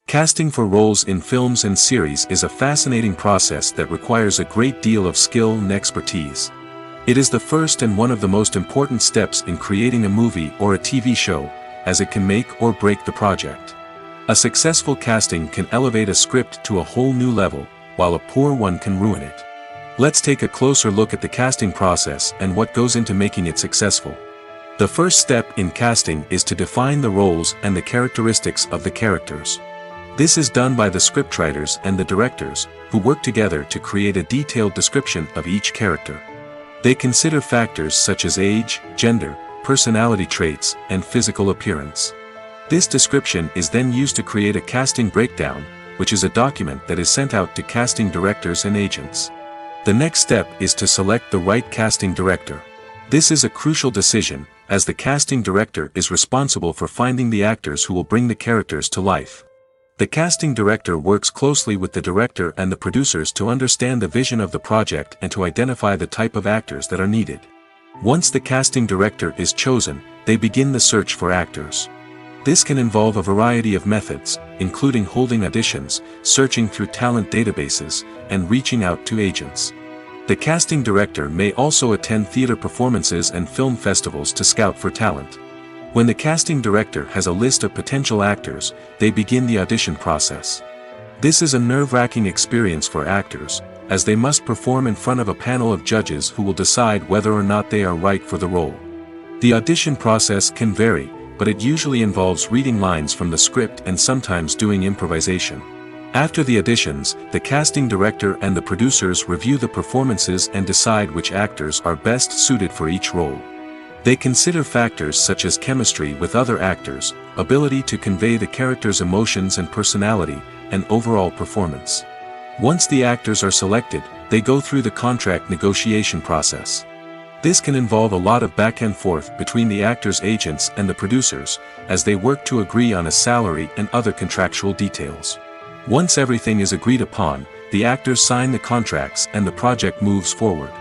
Casting for roles in films and series is a fascinating process that requires a great deal of skill and expertise. It is the first and one of the most important steps in creating a movie or a TV show, as it can make or break the project. A successful casting can elevate a script to a whole new level, while a poor one can ruin it. Let's take a closer look at the casting process and what goes into making it successful. The first step in casting is to define the roles and the characteristics of the characters. This is done by the scriptwriters and the directors, who work together to create a detailed description of each character. They consider factors such as age, gender, personality traits, and physical appearance. This description is then used to create a casting breakdown, which is a document that is sent out to casting directors and agents. The next step is to select the right casting director. This is a crucial decision, as the casting director is responsible for finding the actors who will bring the characters to life. The casting director works closely with the director and the producers to understand the vision of the project and to identify the type of actors that are needed. Once the casting director is chosen, they begin the search for actors. This can involve a variety of methods, including holding auditions, searching through talent databases, and reaching out to agents. The casting director may also attend theater performances and film festivals to scout for talent. When the casting director has a list of potential actors, they begin the audition process. This is a nerve-wracking experience for actors, as they must perform in front of a panel of judges who will decide whether or not they are right for the role. The audition process can vary, but it usually involves reading lines from the script and sometimes doing improvisation. After the auditions, the casting director and the producers review the performances and decide which actors are best suited for each role. They consider factors such as chemistry with other actors, ability to convey the character's emotions and personality, and overall performance. Once the actors are selected, they go through the contract negotiation process. This can involve a lot of back and forth between the actors' agents and the producers, as they work to agree on a salary and other contractual details. Once everything is agreed upon, the actors sign the contracts and the project moves forward.